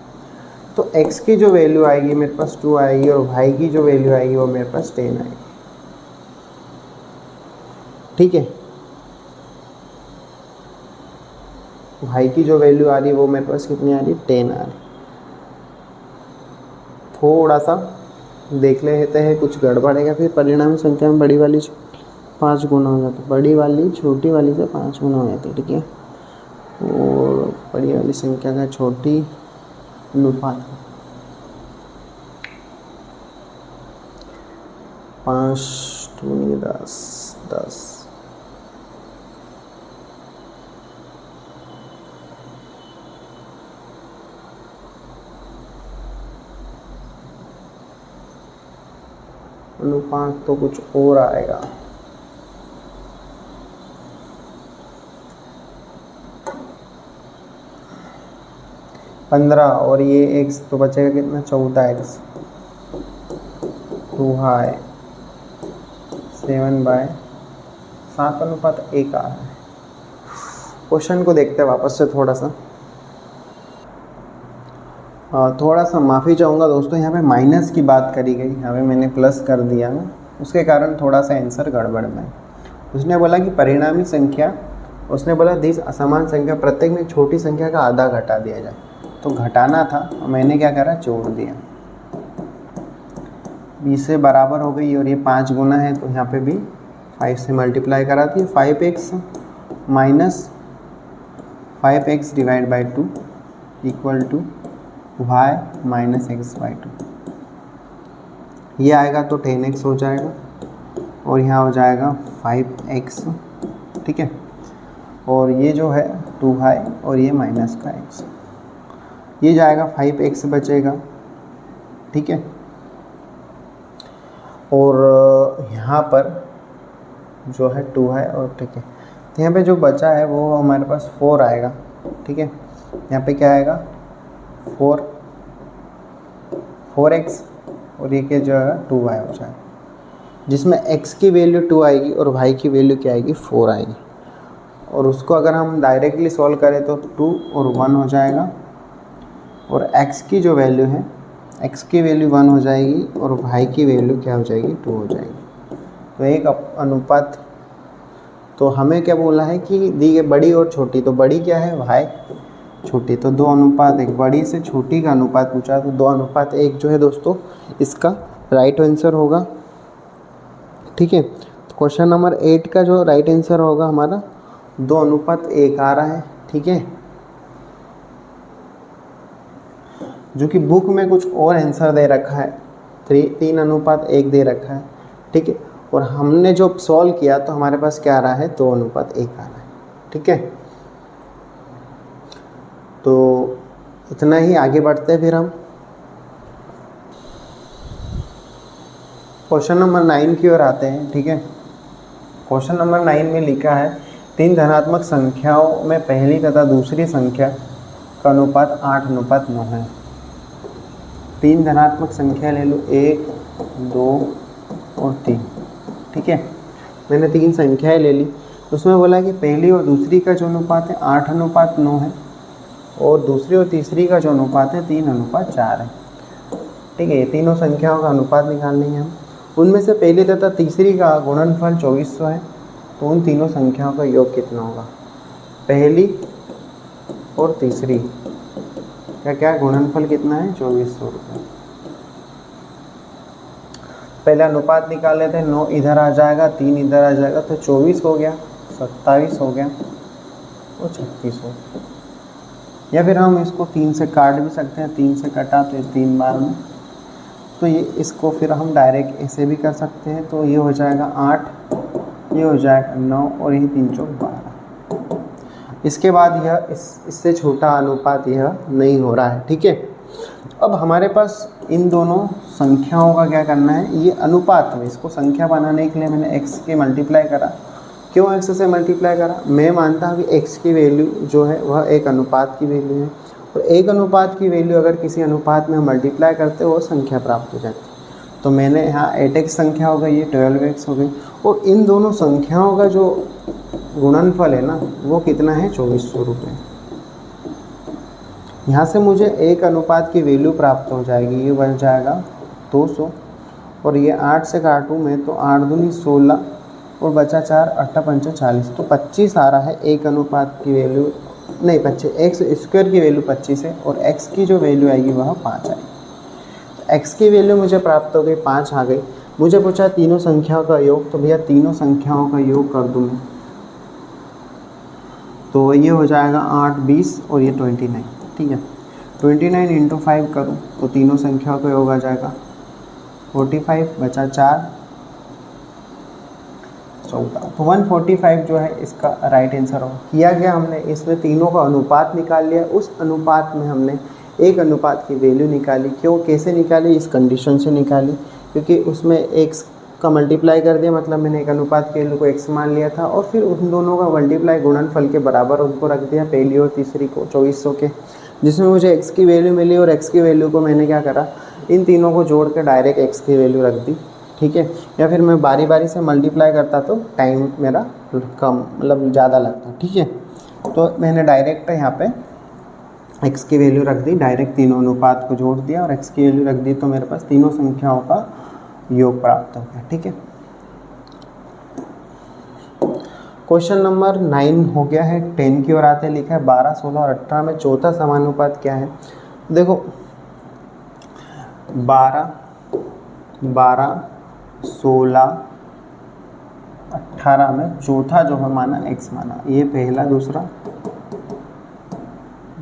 तो x की जो वैल्यू आएगी मेरे पास 2 आएगी और y की जो वैल्यू आएगी वो मेरे पास 10 आएगी, ठीक है। y की जो वैल्यू आ रही है वो मेरे पास कितनी आ रही है 10 आ रही। थोड़ा सा देख लेते हैं कुछ गड़बड़ेगा, फिर परिणामी संख्या में बड़ी वाली 5 गुना हो जाती, बड़ी वाली छोटी वाली से 5 गुना हो जाती, ठीक है। और बड़ी वाली संख्या का छोटी अनुपात 5 दूनी 10 अनुपात तो कुछ और आएगा। 15 और ये x तो बचेगा कितना 14x 2y 7/7 आ रहा है। क्वेश्चन को देखते हैं वापस से थोड़ा सा माफ़ी चाहूँगा दोस्तों, यहाँ पे माइनस की बात करी गई, यहाँ पे मैंने प्लस कर दिया है, उसके कारण थोड़ा सा आंसर गड़बड़ में। उसने बोला कि परिणामी संख्या, उसने बोला दिस असमान संख्या प्रत्येक में छोटी संख्या का आधा घटा दिया जाए, तो घटाना था, मैंने क्या करा जोड़ दिया। 20 से बराबर हो गई और ये 5 गुना है तो यहाँ पे भी 5 से मल्टीप्लाई करा दिए। 5x minus 5x divide by 2 equal to y minus x/2। ये आएगा तो 10x हो जाएगा और यहाँ हो जाएगा 5x, ठीक है। और ये जो है 2y और ये माइनस का x, ये जाएगा 5x बचेगा, ठीक है। और यहाँ पर जो है 2y और ठीक है, तो यहाँ पे जो बचा है वो हमारे पास 4 आएगा, ठीक है। यहाँ पे क्या आएगा 4x और ये के जो है 2y हो जाएगा, जिसमें x की वैल्यू 2 आएगी और y की वैल्यू क्या आएगी 4 आएगी। और उसको अगर हम डायरेक्टली सॉल्व करें तो 2 और 1 हो जाएगा और x की जो वैल्यू है, x की वैल्यू 1 हो जाएगी और y की वैल्यू क्या हो जाएगी 2 हो जाएगी। तो एक अनुपात, तो हमें क्या बोला है कि दी गई बड़ी और छोटी, तो बड़ी क्या है y, छोटी, तो 2:1, बड़ी से छोटी का अनुपात पूछा तो 2:1 जो है दोस्तों इसका राइट आंसर होगा, ठीक है। तो क्वेश्चन नंबर 8 का जो राइट आंसर होगा हमारा 2:1 आ रहा है, ठीक है। जो कि बुक में कुछ और आंसर दे रखा है, 3:1 दे रखा है, ठीक है। और हमने जो सॉल्व किया तो हमारे पास क्या आ रहा है 2:1 आ रहा है, ठीक है। तो इतना ही, आगे बढ़ते हैं फिर हम क्वेश्चन नंबर 9 की ओर आते हैं, ठीक है। क्वेश्चन नंबर 9 में लिखा है 3 धनात्मक संख्याओं में पहली तथा दूसरी संख्या का अनुपात 8:9 है। 3 धनात्मक संख्या ले लो, 1, 2 और 3, ठीक है। मैंने 3 संख्याएं ले ली, उसमें बोला कि पहली और दूसरी का जो अनुपात है 8:9 है और दूसरी और तीसरी का जो अनुपात है 3:4 है, ठीक है। ये तीनों संख्याओं का अनुपात निकाल लेंगे हम। उनमें से पहली तथा तीसरी का गुणनफल 2400 है, तो उन तीनों संख्याओं का योग कितना होगा। पहली और तीसरी का क्या गुणनफल कितना है 2400 रुपये। पहले अनुपात निकाल लेते हैं, 9 इधर आ जाएगा, 3 इधर आ जाएगा, तो 24 हो गया, 27 हो गया और 36 हो गया। या फिर हम इसको 3 से काट भी सकते हैं, 3 से कटा तो 3 बार में, तो ये इसको फिर हम डायरेक्ट ऐसे भी कर सकते हैं। तो ये हो जाएगा 8, ये हो जाएगा 9 और ये 3 चौक 12। इसके बाद यह इससे छोटा अनुपात यह नहीं हो रहा है, ठीक है। अब हमारे पास इन दोनों संख्याओं का क्या करना है, ये अनुपात में, इसको संख्या बनाने के लिए मैंने x के मल्टीप्लाई करा। क्यों x से मल्टीप्लाई करा, मैं मानता हूँ कि x की वैल्यू जो है वह एक अनुपात की वैल्यू है और एक अनुपात की वैल्यू अगर किसी अनुपात में मल्टीप्लाई करते हो वो संख्या प्राप्त हो जाती है। तो मैंने यहाँ 8x संख्या हो गई, ये 12x हो गई और इन दोनों संख्याओं का जो गुणनफल है ना वो कितना है 2400 रुपये। यहाँ से मुझे एक अनुपात की वैल्यू प्राप्त हो जाएगी, ये बन जाएगा 200 और ये 8 से काटूँ मैं तो 8 दूनी 16 और बचा 4, 8 पंचे 40, तो 25 आ रहा है एक अनुपात की वैल्यू, नहीं 25, एक्स स्क्वायर की वैल्यू 25 है और x की जो वैल्यू आएगी वह 5 आएगी। तो x की वैल्यू मुझे प्राप्त हो गई, 5 आ गई। मुझे पूछा तीनों संख्याओं का योग, तो भैया तीनों संख्याओं का योग कर दूँ मैं, तो ये हो जाएगा 8, 20 और ये 29, ठीक है। 29 इंटू 5 करूँ तो तीनों संख्याओं का योग आ जाएगा 45, बचा 4, 14, तो 145 जो है इसका राइट आंसर होगा। किया गया हमने इसमें तीनों का अनुपात निकाल लिया, उस अनुपात में हमने एक अनुपात की वैल्यू निकाली। क्यों, कैसे निकाली, इस कंडीशन से निकाली क्योंकि उसमें x का मल्टीप्लाई कर दिया, मतलब मैंने एक अनुपात की वैल्यू को x मान लिया था और फिर उन दोनों का मल्टीप्लाई गुणनफल के बराबर उनको रख दिया, पहली और तीसरी को 2400 के। जिसमें मुझे x की वैल्यू मिली और x की वैल्यू को मैंने क्या करा, इन तीनों को जोड़ के डायरेक्ट x की वैल्यू रख दी, ठीक है। या फिर मैं बारी बारी से मल्टीप्लाई करता तो टाइम मेरा कम मतलब ज़्यादा लगता, ठीक है। तो मैंने डायरेक्ट यहाँ पे x की वैल्यू रख दी, डायरेक्ट तीनों अनुपात को जोड़ दिया और x की वैल्यू रख दी, तो मेरे पास तीनों संख्याओं का योग प्राप्त हो गया, ठीक है। क्वेश्चन नंबर 9 हो गया है, 10 की ओर आते लिखा है 12, 16 और 18 में चौथा समानुपात क्या है। देखो 12, 16, 18 में चौथा जो है माना x माना, ये पहला दूसरा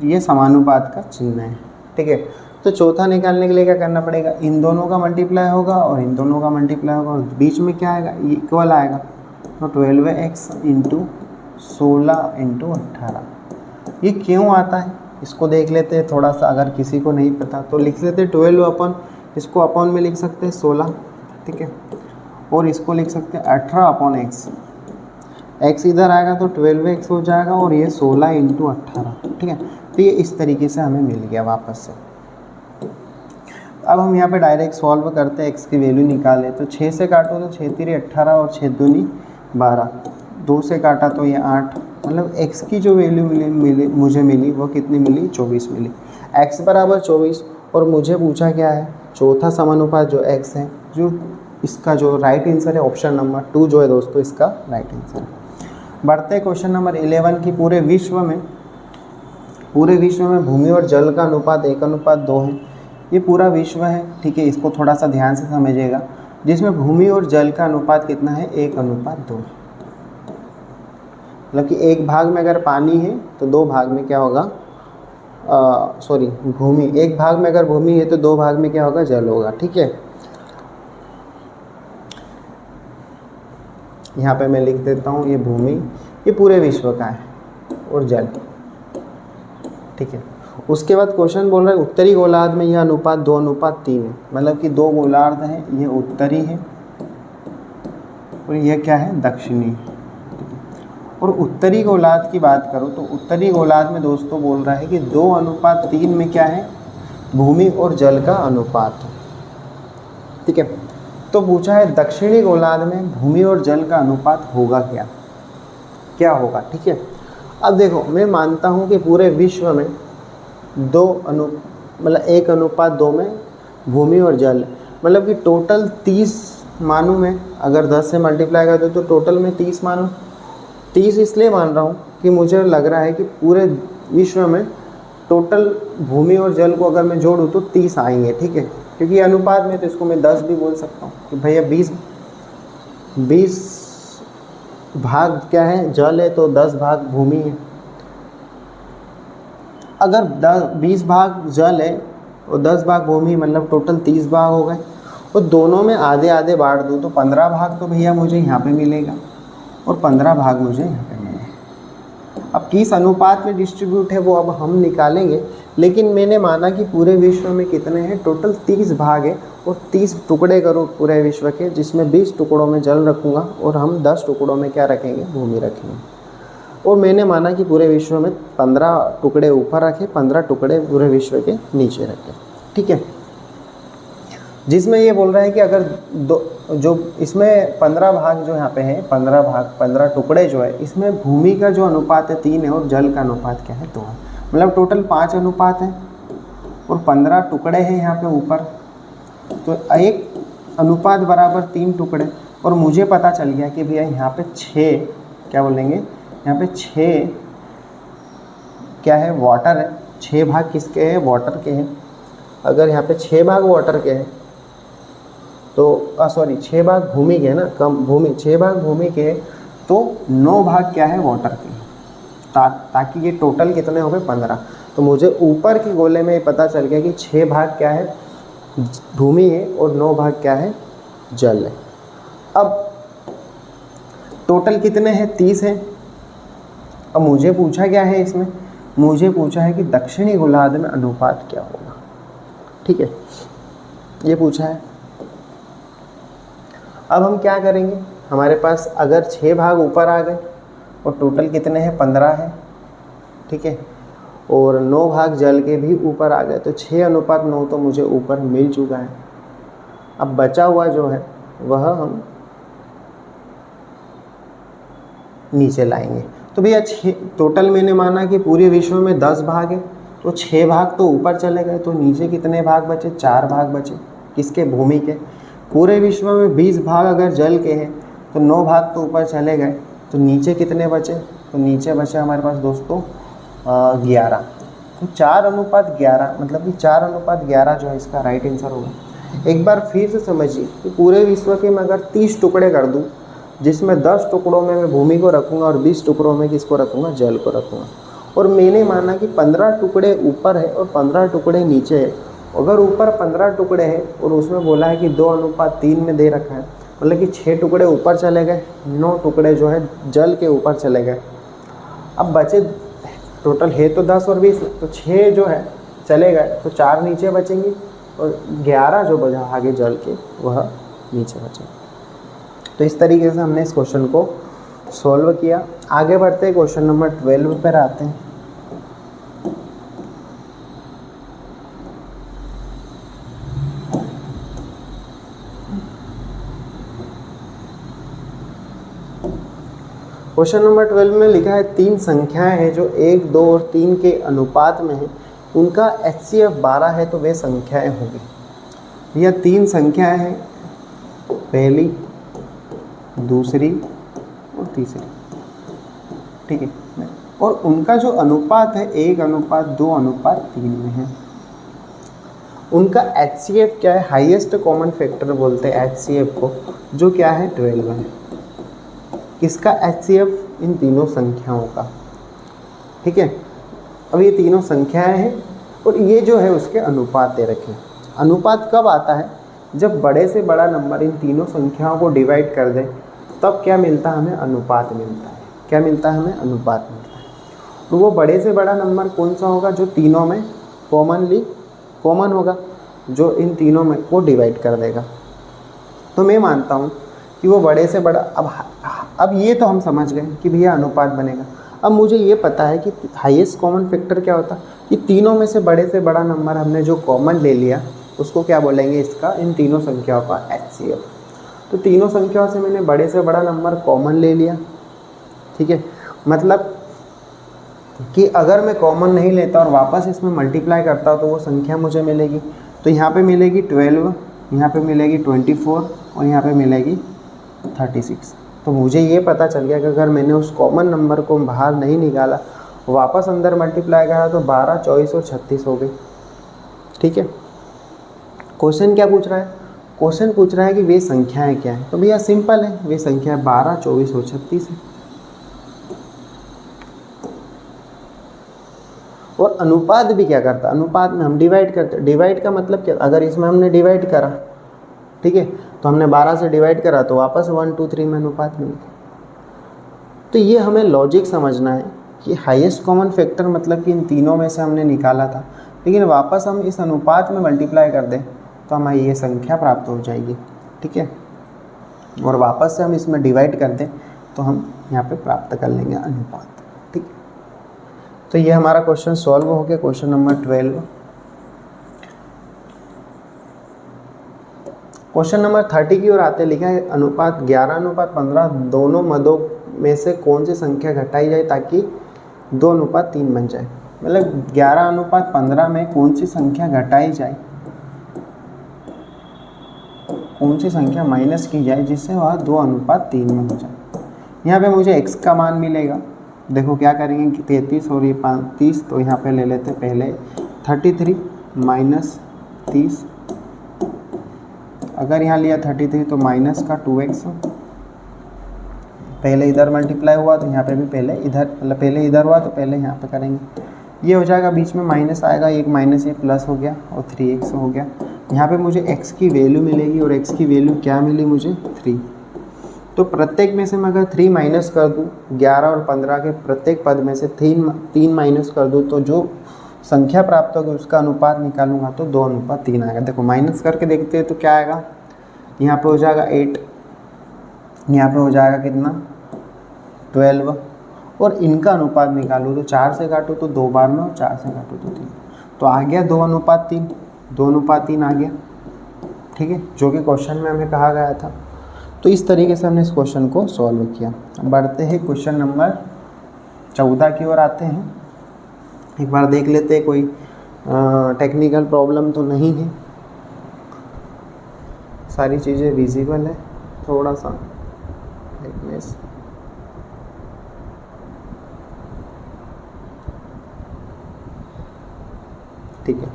ये समानुपात का चिन्ह है, ठीक है। तो चौथा निकालने के लिए क्या करना पड़ेगा, इन दोनों का मल्टीप्लाई होगा और इन दोनों का मल्टीप्लाई होगा और बीच में क्या आएगा, ये इक्वल आएगा। तो 12x इंटू 16 इंटू 18, ये क्यों आता है इसको देख लेते हैं थोड़ा सा। अगर किसी को नहीं पता तो लिख लेते हैं 12 अपन, इसको अपॉन में लिख सकते हैं 16, ठीक है। और इसको लिख सकते हैं 18 अपॉन x, x इधर आएगा तो 12x हो जाएगा और ये 16 इंटू 18, ठीक है। तो ये इस तरीके से हमें मिल गया वापस से। अब हम यहाँ पे डायरेक्ट सॉल्व करते हैं, x की वैल्यू निकालें। तो 6 से काटो तो 6 3 18 और 6 दूनी 12, 2 से काटा तो ये 8, मतलब x की जो वैल्यू मुझे मिली वो कितनी मिली, 24 मिली। x बराबर 24 और मुझे पूछा क्या है, चौथा समानुपात जो x है, जो इसका जो राइट आंसर है ऑप्शन नंबर 2 जो है दोस्तों इसका राइट आंसर है। बढ़ते क्वेश्चन नंबर 11 की। पूरे विश्व में भूमि और जल का अनुपात 1:2 है। ये पूरा विश्व है, ठीक है, इसको थोड़ा सा ध्यान से समझिएगा। जिसमें भूमि और जल का अनुपात कितना है, 1:2। मतलब कि एक भाग में अगर पानी है तो 2 भाग में क्या होगा, भूमि, एक भाग में अगर भूमि है तो 2 भाग में क्या होगा, जल होगा, ठीक है। यहाँ पे मैं लिख देता हूँ, ये भूमि ये पूरे विश्व का है और जल, ठीक है। उसके बाद क्वेश्चन बोल रहा है उत्तरी गोलार्ध में यह अनुपात 2:3 है। मतलब कि 2 गोलार्ध हैं, ये उत्तरी है और यह क्या है, दक्षिणी। और उत्तरी गोलार्ध की बात करो तो उत्तरी गोलार्ध में दोस्तों बोल रहा है कि 2:3 में क्या है, भूमि और जल का अनुपात, ठीक है। तो पूछा है दक्षिणी गोलार्ध में भूमि और जल का अनुपात होगा क्या होगा, ठीक है। अब देखो मैं मानता हूँ कि पूरे विश्व में 1:2 में भूमि और जल, मतलब कि टोटल 30 मानूँ मैं, अगर 10 से मल्टीप्लाई कर दो तो टोटल में 30 मानूँ। 30 इसलिए मान रहा हूँ कि मुझे लग रहा है कि पूरे विश्व में टोटल भूमि और जल को अगर मैं जोड़ूँ तो 30 आएंगे, ठीक है। क्योंकि अनुपात में तो इसको मैं 10 भी बोल सकता हूँ कि भैया 20 भाग क्या है, जल है, तो 10 भाग भूमि है। अगर 20 भाग जल है और 10 भाग भूमि, मतलब टोटल 30 भाग हो गए। और दोनों में आधे आधे बांट दूँ तो 15 भाग तो भैया मुझे यहाँ पे मिलेगा और 15 भाग मुझे यहाँ पे मिलेगा। अब किस अनुपात में डिस्ट्रीब्यूट है वो अब हम निकालेंगे, लेकिन मैंने माना कि पूरे विश्व में कितने हैं, टोटल 30 भाग है और 30 टुकड़े करो पूरे विश्व के, जिसमें 20 टुकड़ों में जल रखूँगा और हम 10 टुकड़ों में क्या रखेंगे, भूमि रखेंगे। और मैंने माना कि पूरे विश्व में 15 टुकड़े ऊपर रखे, 15 टुकड़े पूरे विश्व के नीचे रखे, ठीक है। जिसमें ये बोल रहा है कि अगर जो इसमें 15 भाग जो यहाँ पे है, 15 टुकड़े जो है, इसमें भूमि का जो अनुपात है 3 है और जल का अनुपात क्या है, 2 है। मतलब टोटल 5 अनुपात है और 15 टुकड़े हैं यहाँ पे ऊपर, तो एक अनुपात बराबर 3 टुकड़े। और मुझे पता चल गया कि भैया यहाँ पे 6 क्या बोलेंगे, यहाँ पे 6 क्या है, वाटर है। 6 भाग किसके हैं, वाटर के हैं। अगर यहाँ पे 6 भाग वाटर के हैं तो 6 भाग भूमि के हैं ना, कम भूमि 6 भाग भूमि के हैं, तो 9 भाग क्या है, वाटर के। ताकि ये टोटल कितने हो गए, 15। तो मुझे ऊपर के गोले में पता चल गया कि 6 भाग क्या है, भूमि है और 9 भाग क्या है, जल है। अब टोटल कितने हैं, 30 हैं। अब मुझे पूछा क्या है, इसमें मुझे पूछा है कि दक्षिणी गोलार्ध में अनुपात क्या होगा, ठीक है, ये पूछा है। अब हम क्या करेंगे, हमारे पास अगर 6 भाग ऊपर आ गए और टोटल कितने हैं, 15 है, ठीक है। और 9 भाग जल के भी ऊपर आ गए, तो 6:9 तो मुझे ऊपर मिल चुका है। अब बचा हुआ जो है वह हम नीचे लाएंगे। तो भैया 6 टोटल मैंने माना कि पूरे विश्व में 10 भाग है, तो 6 भाग तो ऊपर चले गए, तो नीचे कितने भाग बचे? 4 भाग बचे। किसके? भूमि के। पूरे विश्व में 20 भाग अगर जल के हैं तो 9 भाग तो ऊपर चले गए, तो नीचे कितने बचे? तो नीचे बचे हमारे पास दोस्तों 11। तो 4:11, मतलब कि 4:11 जो है इसका राइट आंसर होगा। एक बार फिर से समझिए कि पूरे विश्व के मैं अगर 30 टुकड़े कर दूं, जिसमें 10 टुकड़ों में मैं भूमि को रखूँगा और 20 टुकड़ों में किसको रखूँगा? जल को रखूँगा। और मैंने माना कि 15 टुकड़े ऊपर है और 15 टुकड़े नीचे है। अगर ऊपर 15 टुकड़े हैं और उसमें बोला है कि 2:3 में दे रखा है, मतलब कि 6 टुकड़े ऊपर चले गए, 9 टुकड़े जो है जल के ऊपर चले गए। अब बचे टोटल है तो 10 और 20, तो 6 जो है चले गए, तो 4 नीचे बचेंगे और 11 जो बचा आगे जल के वह नीचे बचेंगे। तो इस तरीके से हमने इस क्वेश्चन को सॉल्व किया। आगे बढ़ते हैं, क्वेश्चन नंबर 12 पर आते हैं। क्वेश्चन नंबर 12 में लिखा है 3 संख्याएं हैं जो 1, 2 और 3 के अनुपात में है, उनका HCF 12 है, तो वे संख्याएं होंगी। यह 3 संख्याएं हैं, पहली, दूसरी और तीसरी, ठीक है। और उनका जो अनुपात है 1:2:3 में है। उनका HCF क्या है? हाईएस्ट कॉमन फैक्टर बोलते हैं HCF को, जो क्या है? 12 है। किसका HCF? इन तीनों संख्याओं का, ठीक है। अब ये तीनों संख्याएं हैं और ये जो है उसके अनुपात दे रखे हैं। अनुपात कब आता है? जब बड़े से बड़ा नंबर इन तीनों संख्याओं को डिवाइड कर दे, तब क्या मिलता है? हमें अनुपात मिलता है। क्या मिलता है? हमें अनुपात मिलता है। तो वो बड़े से बड़ा नंबर कौन सा होगा? जो तीनों में कॉमन होगा, जो इन तीनों में को डिवाइड कर देगा। तो मैं मानता हूँ कि वो बड़े से बड़ा, अब ये तो हम समझ गए कि भैया अनुपात बनेगा। अब मुझे ये पता है कि हाईएस्ट कॉमन फैक्टर क्या होता है, कि तीनों में से बड़े से बड़ा नंबर हमने जो कॉमन ले लिया उसको क्या बोलेंगे? इसका, इन तीनों संख्याओं का HCF। तो तीनों संख्याओं से मैंने बड़े से बड़ा नंबर कॉमन ले लिया, ठीक है। मतलब कि अगर मैं कॉमन नहीं लेता और वापस इसमें मल्टीप्लाई करता हूँ तो वो संख्या मुझे मिलेगी। तो यहाँ पे मिलेगी 12, यहाँ पे मिलेगी 24 और यहाँ पे मिलेगी 36। तो मुझे ये पता चल गया कि अगर मैंने उस कॉमन नंबर को बाहर नहीं निकाला, वापस अंदर मल्टीप्लाई करा, तो 12, 24 और 36 हो गई, ठीक है। क्वेश्चन क्या पूछ रहा है? क्वेश्चन पूछ रहा है कि वे संख्याएं क्या है। तो भैया सिंपल है, वे संख्या 12, 24 और 36 है। और अनुपात भी क्या करता है? अनुपात में हम डिवाइड करते हैं। डिवाइड का मतलब क्या? अगर इसमें हमने डिवाइड करा, ठीक है, तो हमने 12 से डिवाइड करा तो वापस 1, 2, 3 में अनुपात मिल गया। तो ये हमें लॉजिक समझना है कि हाईएस्ट कॉमन फैक्टर मतलब कि इन तीनों में से हमने निकाला था, लेकिन वापस हम इस अनुपात में मल्टीप्लाई कर दें तो हमें ये संख्या प्राप्त हो जाएगी, ठीक है। और वापस से हम इसमें डिवाइड कर दें तो हम यहाँ पे प्राप्त कर लेंगे अनुपात, ठीक। तो ये हमारा क्वेश्चन सॉल्व हो गया, क्वेश्चन नंबर 12। क्वेश्चन नंबर 30 की ओर आते लिखा है अनुपात 11:15 दोनों मदों में से कौन सी संख्या घटाई जाए ताकि 2:3 बन जाए। मतलब 11:15 में कौन सी संख्या घटाई जाए, कौन सी संख्या माइनस की जाए जिससे वह 2:3 में हो जाए। यहाँ पे मुझे x का मान मिलेगा। देखो क्या करेंगे कि 33 और ये 30, तो यहाँ पे ले लेते पहले 33 माइनस 30। अगर यहाँ लिया 33 तो माइनस का 2x, पहले इधर मल्टीप्लाई हुआ तो यहाँ पे भी पहले इधर, मतलब पहले इधर हुआ तो पहले यहाँ पे करेंगे। ये हो जाएगा, बीच में माइनस आएगा, एक माइनस ये प्लस हो गया और 3x हो गया। यहाँ पे मुझे x की वैल्यू मिलेगी और x की वैल्यू क्या मिली मुझे? 3। तो प्रत्येक में से मैं अगर 3 माइनस कर दूँ, 11 और 15 के प्रत्येक पद में से 3 माइनस कर दूँ तो जो संख्या प्राप्त होगी उसका अनुपात निकालूंगा तो 2:3 आएगा। देखो माइनस करके देखते हैं तो क्या आएगा, यहाँ पे हो जाएगा 8, यहाँ पे हो जाएगा कितना 12, और इनका अनुपात निकालो, तो 4 से काटो तो 2 बार में और 4 से काटो तो 3, तो आ गया 2:3, 2:3 आ गया, ठीक है, जो कि क्वेश्चन में हमें कहा गया था। तो इस तरीके से हमने इस क्वेश्चन को सॉल्व किया। अब बढ़ते हैं क्वेश्चन नंबर 14 की ओर आते हैं। एक बार देख लेते हैं कोई टेक्निकल प्रॉब्लम तो नहीं है, सारी चीज़ें विजिबल है। थोड़ा सा ब्राइटनेस, ठीक है।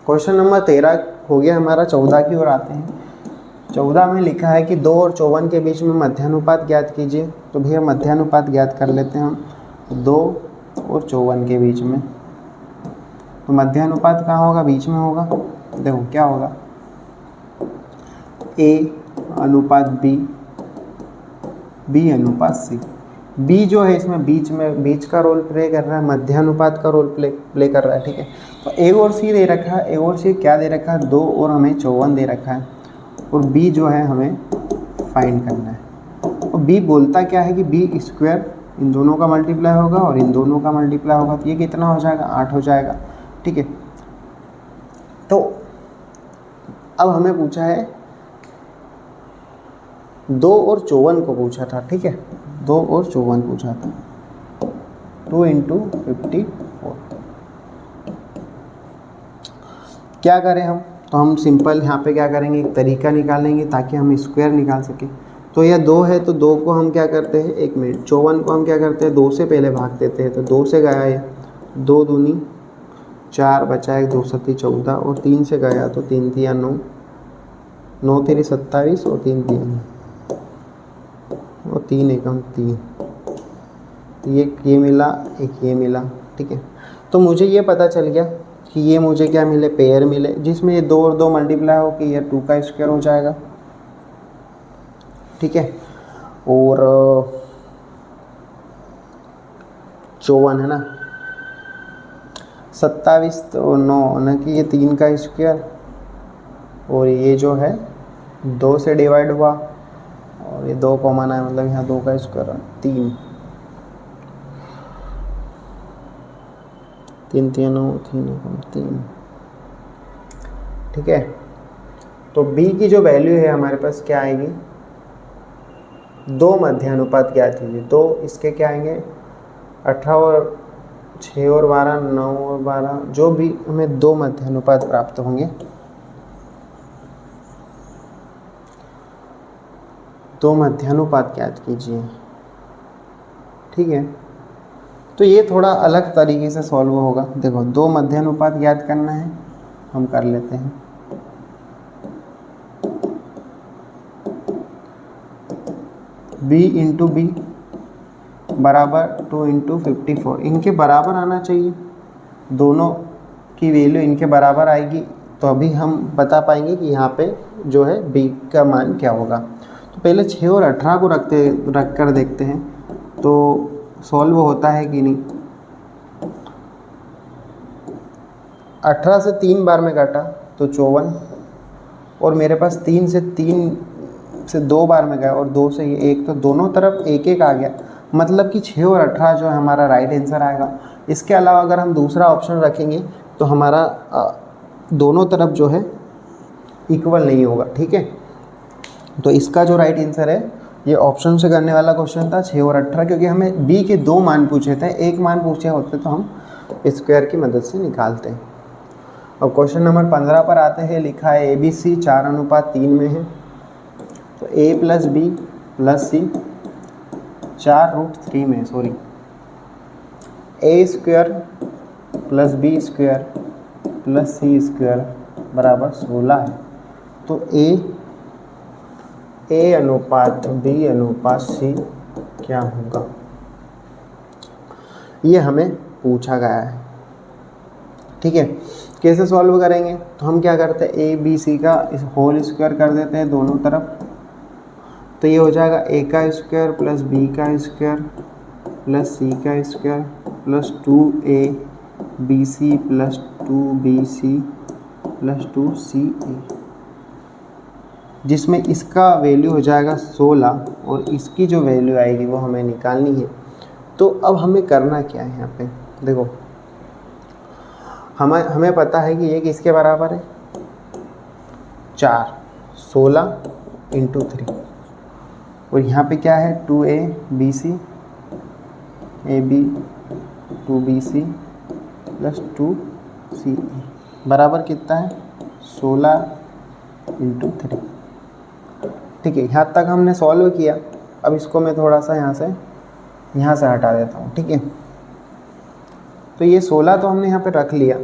क्वेश्चन नंबर 13 हो गया हमारा। 14 की ओर आते हैं। 14 में लिखा है कि 2 और 54 के बीच में मध्यानुपात ज्ञात कीजिए। तो भैया मध्यानुपात ज्ञात कर लेते हैं हम। 2 और 54 के बीच में, तो मध्यानुपात कहाँ होगा? बीच में होगा। देखो क्या होगा, A अनुपात B, B अनुपात C। B जो है इसमें बीच का रोल प्ले कर रहा है, मध्यानुपात का रोल प्ले कर रहा है, ठीक है। तो A और C दे रखा है, A और C क्या दे रखा है? 2 और हमें 54 दे रखा है, और B जो है हमें फाइंड करना है। और B बोलता क्या है कि B स्क्वायर इन दोनों का मल्टीप्लाई होगा और इन दोनों का मल्टीप्लाई होगा, तो ये कितना हो जाएगा? 8 हो जाएगा, ठीक है। तो अब हमें पूछा है 2 और 54 को पूछा था, ठीक है, 2 और 54 पूछा था। 2 × 54 क्या करें हम? तो हम सिंपल यहाँ पे क्या करेंगे, एक तरीका निकालेंगे ताकि हम स्क्वायर निकाल सकें। तो यह 2 है, तो 2 को हम क्या करते हैं, 1 मिनट, 54 को हम क्या करते हैं, 2 से पहले भाग देते हैं। तो 2 से गया है 2 दूनी 4, बचा है 2 7 14, और 3 से गया तो 3 3 9, 9 3 27, और 3 3 और 3 एकम 3। ये मिला, एक ये मिला, ठीक है। तो मुझे ये पता चल गया कि ये मुझे क्या मिले, पेयर मिले, जिसमें ये 2 और 2 मल्टीप्लाई हो कि ये 2 का स्क्वायर हो जाएगा, ठीक है। और 54 है ना, 27 तो 9 ना कि ये 3 का स्क्वायर, और ये जो है 2 से डिवाइड हुआ, और ये 2 कॉमन है, मतलब यहाँ 2 का स्क्वायर 3, 3 3 9 3 3, ठीक है। तो B की जो वैल्यू है हमारे पास क्या आएगी, 2 मध्यानुपात क्या कीजिए, 2 इसके क्या आएंगे, 18 और 6 और 12, 9 और 12, जो भी हमें 2 मध्यानुपात प्राप्त होंगे, 2 मध्यानुपात ज्ञात कीजिए, ठीक है। तो ये थोड़ा अलग तरीके से सॉल्व होगा। देखो 2 मध्यानुपात ज्ञात करना है, हम कर लेते हैं। B × B बराबर 2 × 54, इनके बराबर आना चाहिए, दोनों की वैल्यू इनके बराबर आएगी, तो अभी हम बता पाएंगे कि यहाँ पे जो है B का मान क्या होगा। तो पहले 6 और 18 को रख कर देखते हैं तो सॉल्व होता है कि नहीं। 18 से 3 बार में काटा तो 54, और मेरे पास 3 से 2 बार में गया, और 2 से ये 1, तो दोनों तरफ 1 1 आ गया, मतलब कि 6 और 18 जो है हमारा राइट आंसर आएगा। इसके अलावा अगर हम दूसरा ऑप्शन रखेंगे तो हमारा दोनों तरफ जो है इक्वल नहीं होगा, ठीक है। तो इसका जो राइट आंसर है, ये ऑप्शन से करने वाला क्वेश्चन था 6 और 18, क्योंकि हमें B के 2 मान पूछे थे, 1 मान पूछे होते तो हम स्क्वायर की मदद से निकालते हैं। अब क्वेश्चन नंबर 15 पर आते हैं। लिखा है ABC 4:3 में है, तो A + B + C 4√3 में, सॉरी, A² + B² + C² बराबर 16 है। तो A अनुपात B अनुपात C क्या होगा, ये हमें पूछा गया है, ठीक है। कैसे सॉल्व करेंगे, तो हम क्या करते हैं, ABC का इस होल स्क्वायर कर देते हैं दोनों तरफ, तो ये हो जाएगा A² + B² + C² + 2ABC + 2BC + 2CA। जिसमें इसका वैल्यू हो जाएगा 16 और इसकी जो वैल्यू आएगी वो हमें निकालनी है। तो अब हमें करना क्या है यहाँ पे, देखो हमें पता है कि ये किसके बराबर है, 4, 16 × 3, और यहाँ पे क्या है 2abc ab 2bc + 2ca बराबर कितना है 16 × 3। ठीक है, यहाँ तक हमने सॉल्व किया। अब इसको मैं थोड़ा सा यहाँ से हटा देता हूँ। ठीक है, तो ये 16 तो हमने यहाँ पे रख लिया,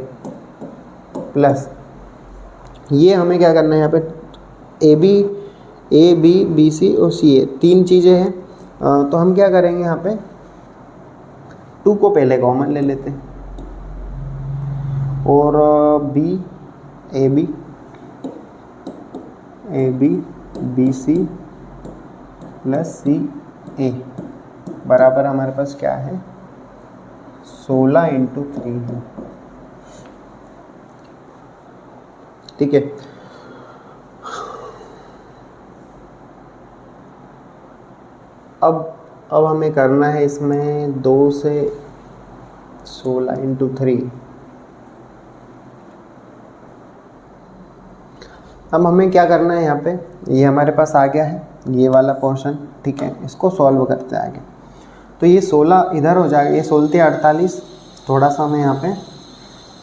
प्लस ये हमें क्या करना है, यहाँ पे ए बी बी सी और सी ए 3 चीज़ें हैं। तो हम क्या करेंगे, यहाँ पे 2 को पहले कॉमन ले लेते हैं, और ए बी बी सी + सी ए बराबर हमारे पास क्या है 16 × 3 है। ठीक है, अब हमें करना है इसमें 2 से 16 × 3। अब हमें क्या करना है, यहाँ पे ये हमारे पास आ गया है ये वाला पोर्शन। ठीक है, इसको सॉल्व करते हैं आगे। तो ये 16 इधर हो जाएगा, ये 16 48। थोड़ा सा मैं यहाँ पे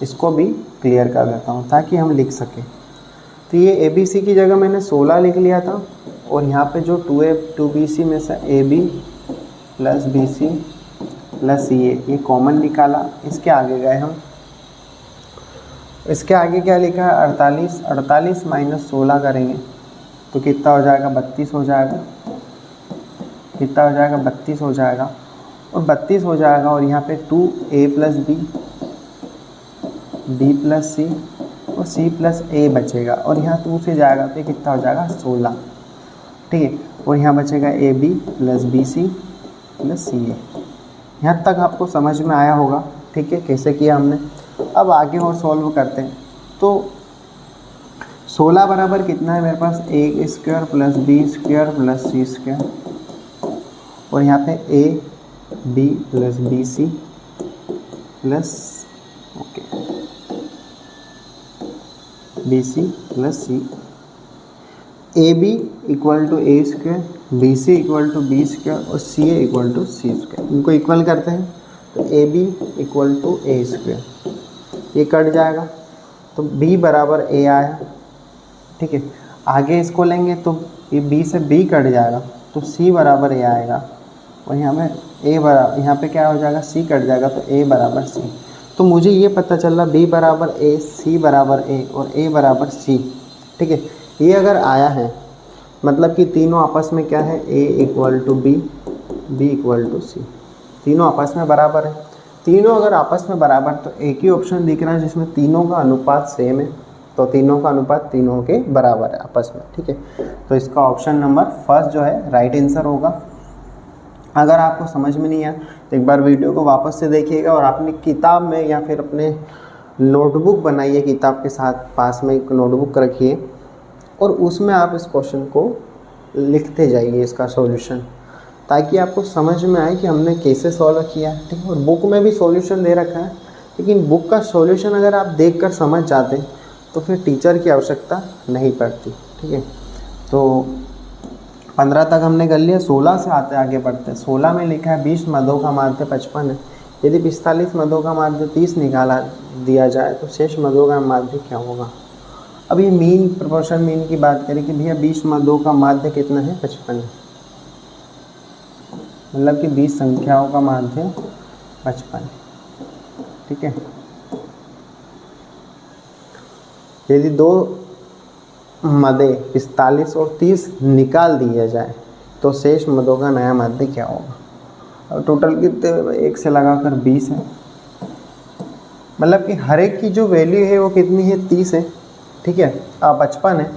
इसको भी क्लियर कर देता हूँ ताकि हम लिख सकें। तो ये ए बी सी की जगह मैंने 16 लिख लिया था, और यहाँ पे जो 2a 2bc में से ab + bc + ca ये कॉमन निकाला। इसके आगे गए हम, इसके आगे क्या लिखा है 48 - 16 करेंगे तो कितना हो जाएगा 32 हो जाएगा। कितना हो जाएगा 32 हो जाएगा, और 32 हो जाएगा। और यहाँ पे 2a + b + c और c + a बचेगा, और यहाँ 2 से जाएगा तो कितना हो जाएगा 16। ठीक है, और यहाँ बचेगा ab + bc + ca। यहाँ तक आपको समझ में आया होगा। ठीक है, कैसे किया हमने। अब आगे और सॉल्व करते हैं। तो 16 बराबर कितना है मेरे पास, a² + b² + c², और यहाँ पे a b + bc + c। ab = a², bc = b² और ca = c²। इनको इक्वल करते हैं तो ab = a², ये कट जाएगा तो b बराबर a आया। ठीक है, आगे इसको लेंगे तो ये b से b कट जाएगा तो c बराबर a आएगा, और यहाँ में a बराबर, यहाँ पे क्या हो जाएगा c कट जाएगा तो a बराबर c। तो मुझे ये पता चल रहा b बराबर a, c बराबर a और a बराबर c। ठीक है, ये अगर आया है मतलब कि तीनों आपस में क्या है, a = b, b = c, तीनों आपस में बराबर है। तीनों अगर आपस में बराबर, तो एक ही ऑप्शन दिख रहा है जिसमें तीनों का अनुपात सेम है, तो तीनों का अनुपात तीनों के बराबर है आपस में। ठीक है, तो इसका ऑप्शन नंबर फर्स्ट जो है राइट आंसर होगा। अगर आपको समझ में नहीं आया तो एक बार वीडियो को वापस से देखिएगा, और अपनी किताब में या फिर अपने नोटबुक बनाइए, किताब के साथ पास में एक नोटबुक रखिए, और उसमें आप इस क्वेश्चन को लिखते जाइए, इसका सॉल्यूशन, ताकि आपको समझ में आए कि हमने कैसे सॉल्व किया है। ठीक है, और बुक में भी सॉल्यूशन दे रखा है, लेकिन बुक का सॉल्यूशन अगर आप देखकर समझ जाते तो फिर टीचर की आवश्यकता नहीं पड़ती। ठीक है, तो 15 तक हमने कर लिया। 16 से आगे बढ़ते हैं। 16 में लिखा है 20 मदों का माध्य 55 है। यदि 45 मदों का माध्य 30 निकाला दिया जाए तो शेष मदों का माध्य क्या होगा। अब ये मीन, प्रोपोर्शन मीन की बात करें कि भैया 20 मदों का माध्य कितना है 55 है, मतलब कि 20 संख्याओं का माध्य 55। ठीक है, यदि 2 मदे 45 और 30 निकाल दिया जाए तो शेष मदों का नया माध्य क्या होगा। अब टोटल कितने, 1 से लगाकर 20 है, मतलब कि हर एक की जो वैल्यू है वो कितनी है 30 है। ठीक है, 55 है,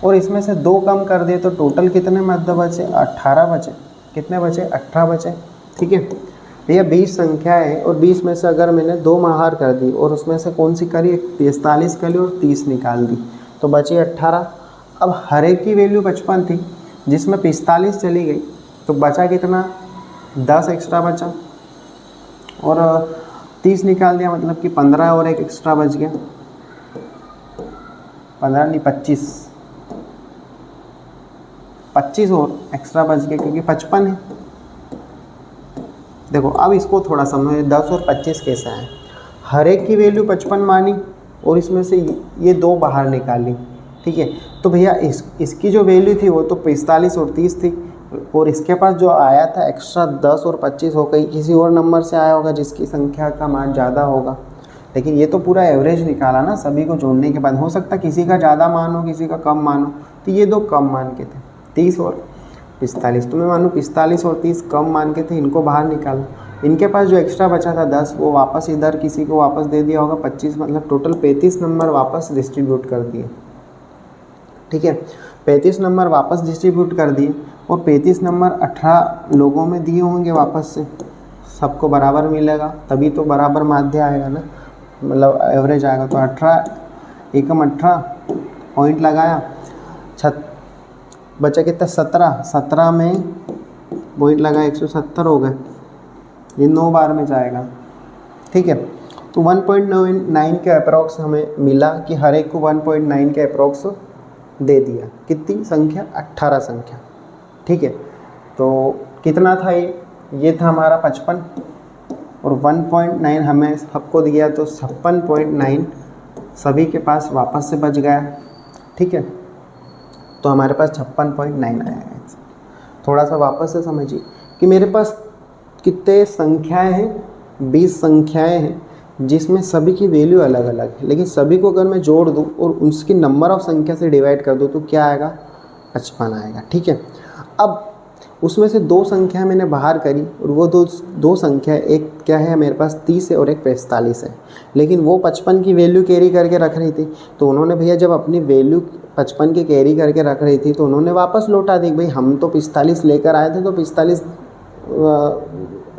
और इसमें से 2 कम कर दिए तो टोटल कितने मध्य बचे, 18 बचे। कितने बचे, 18 बचे। ठीक है भैया, 20 संख्या है और 20 में से अगर मैंने 2 बाहर कर दी और उसमें से कौन सी करी, 45 करी और 30 निकाल दी, तो बचे 18। अब हर एक की वैल्यू 55 थी, जिसमें 45 चली गई तो बचा कितना, 10 एक्स्ट्रा बचा, और 30 निकाल दिया मतलब कि 15 और एक एक्स्ट्रा बच गया, 15 नहीं 25 और एक्स्ट्रा बच गया क्योंकि 55 है। देखो अब इसको थोड़ा समझो, 10 और 25 कैसा है। हर एक की वैल्यू 55 मानी और इसमें से ये 2 बाहर निकाली, ठीक है। तो भैया इसकी जो वैल्यू थी वो तो 45 और 30 थी, और इसके पास जो आया था एक्स्ट्रा 10 और 25 हो गई, किसी और नंबर से आया होगा जिसकी संख्या का मान ज़्यादा होगा। लेकिन ये तो पूरा एवरेज निकाला ना, सभी को जोड़ने के बाद। हो सकता है किसी का ज़्यादा मान हो, किसी का कम मान हो, तो ये 2 कम मान के थे, 30 और 45। तो मैं मानूँ 45 और 30 कम मान के थे, इनको बाहर निकाला। इनके पास जो एक्स्ट्रा बचा था 10, वो वापस इधर किसी को वापस दे दिया होगा 25, मतलब टोटल 35 नंबर वापस डिस्ट्रीब्यूट कर दिए, ठीक है। 35 नंबर वापस डिस्ट्रीब्यूट कर दिए, और 35 नंबर 18 लोगों में दिए होंगे वापस से, सबको बराबर मिलेगा, तभी तो बराबर माध्य आएगा ना, मतलब एवरेज आएगा। तो 18 एकम 18 पॉइंट लगाया, बचा कितना, 17 में पॉइंट लगा 170 हो गए, ये 9 बार में जाएगा, ठीक है। तो 1.9 के अप्रॉक्स हमें मिला कि हर एक को 1.9 के अप्रॉक्स दे दिया। कितनी संख्या, 18 संख्या, ठीक है। तो कितना था ये था हमारा 55, और 1.9 हमें सबको दिया, तो 56.9 सभी के पास वापस से बच गया, ठीक है। तो हमारे पास 56.9 आया है। थोड़ा सा वापस से समझिए कि मेरे पास कितने संख्याएं हैं, 20 संख्याएं हैं, जिसमें सभी की वैल्यू अलग अलग है, लेकिन सभी को अगर मैं जोड़ दूं और उसकी नंबर ऑफ संख्या से डिवाइड कर दूं तो क्या आएगा, 55 आएगा, ठीक है। अब उसमें से 2 संख्या मैंने बाहर करी, और वो दो संख्या, एक क्या है मेरे पास 30 है और एक 45 है, लेकिन वो 55 की वैल्यू कैरी करके रख रही थी। तो उन्होंने भैया जब अपनी वैल्यू 55 की कैरी करके रख रही थी तो उन्होंने वापस लौटा दी, भाई हम तो 45 लेकर आए थे तो 45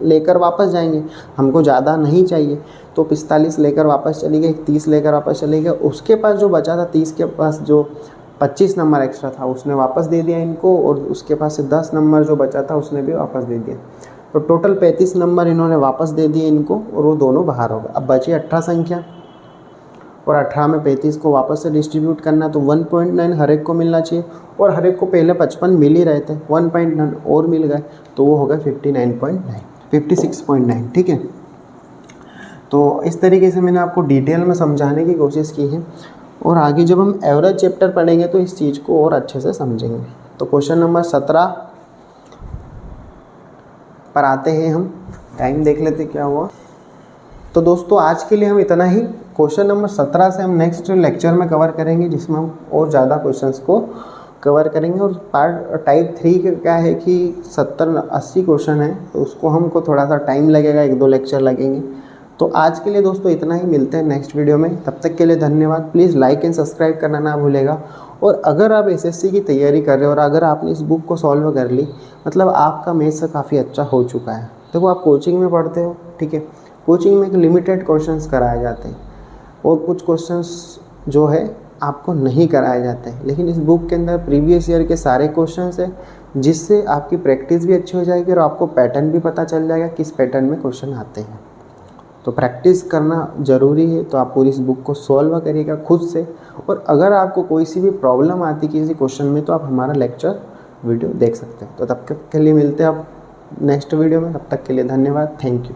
लेकर वापस जाएंगे, हमको ज़्यादा नहीं चाहिए। तो 45 लेकर वापस चली गई, 30 लेकर वापस चली गई, उसके पास जो बचा था 30 के पास जो 25 नंबर एक्स्ट्रा था उसने वापस दे दिया इनको, और उसके पास से 10 नंबर जो बचा था उसने भी वापस दे दिया। तो टोटल 35 नंबर इन्होंने वापस दे दिए इनको, और वो दोनों बाहर हो गए। अब बची 18 संख्या, और 18 में 35 को वापस से डिस्ट्रीब्यूट करना, तो 1.9 हर एक को मिलना चाहिए, और हर एक को पहले 55 मिल ही रहे थे, 1.9 और मिल गए, तो वो हो गया 56.9, ठीक है। तो इस तरीके से मैंने आपको डिटेल में समझाने की कोशिश की है, और आगे जब हम एवरेज चैप्टर पढ़ेंगे तो इस चीज़ को और अच्छे से समझेंगे। तो क्वेश्चन नंबर 17 पर आते हैं हम, टाइम देख लेते क्या हुआ। तो दोस्तों आज के लिए हम इतना ही। क्वेश्चन नंबर 17 से हम नेक्स्ट लेक्चर में कवर करेंगे, जिसमें हम और ज़्यादा क्वेश्चंस को कवर करेंगे। और पार्ट टाइप 3 का क्या है कि 70-80 क्वेश्चन है, तो उसको हमको थोड़ा सा टाइम लगेगा, 1-2 लेक्चर लगेंगे। तो आज के लिए दोस्तों इतना ही, मिलते हैं नेक्स्ट वीडियो में। तब तक के लिए धन्यवाद। प्लीज़ लाइक एंड सब्सक्राइब करना ना भूलेगा। और अगर आप एसएससी की तैयारी कर रहे हो और अगर आपने इस बुक को सॉल्व कर ली, मतलब आपका मैथ्स काफ़ी अच्छा हो चुका है। देखो आप कोचिंग में पढ़ते हो, ठीक है, कोचिंग में एक लिमिटेड क्वेश्चंस कराए जाते हैं और कुछ क्वेश्चंस जो है आपको नहीं कराए जाते हैं, लेकिन इस बुक के अंदर प्रीवियस ईयर के सारे क्वेश्चंस हैं, जिससे आपकी प्रैक्टिस भी अच्छी हो जाएगी और आपको पैटर्न भी पता चल जाएगा किस पैटर्न में क्वेश्चन आते हैं। तो प्रैक्टिस करना ज़रूरी है। तो आप पूरी इस बुक को सॉल्व करिएगा खुद से, और अगर आपको कोई सी भी प्रॉब्लम आती किसी क्वेश्चन में तो आप हमारा लेक्चर वीडियो देख सकते हैं। तो तब तक के लिए मिलते हैं आप नेक्स्ट वीडियो में। तब तक के लिए धन्यवाद, थैंक यू।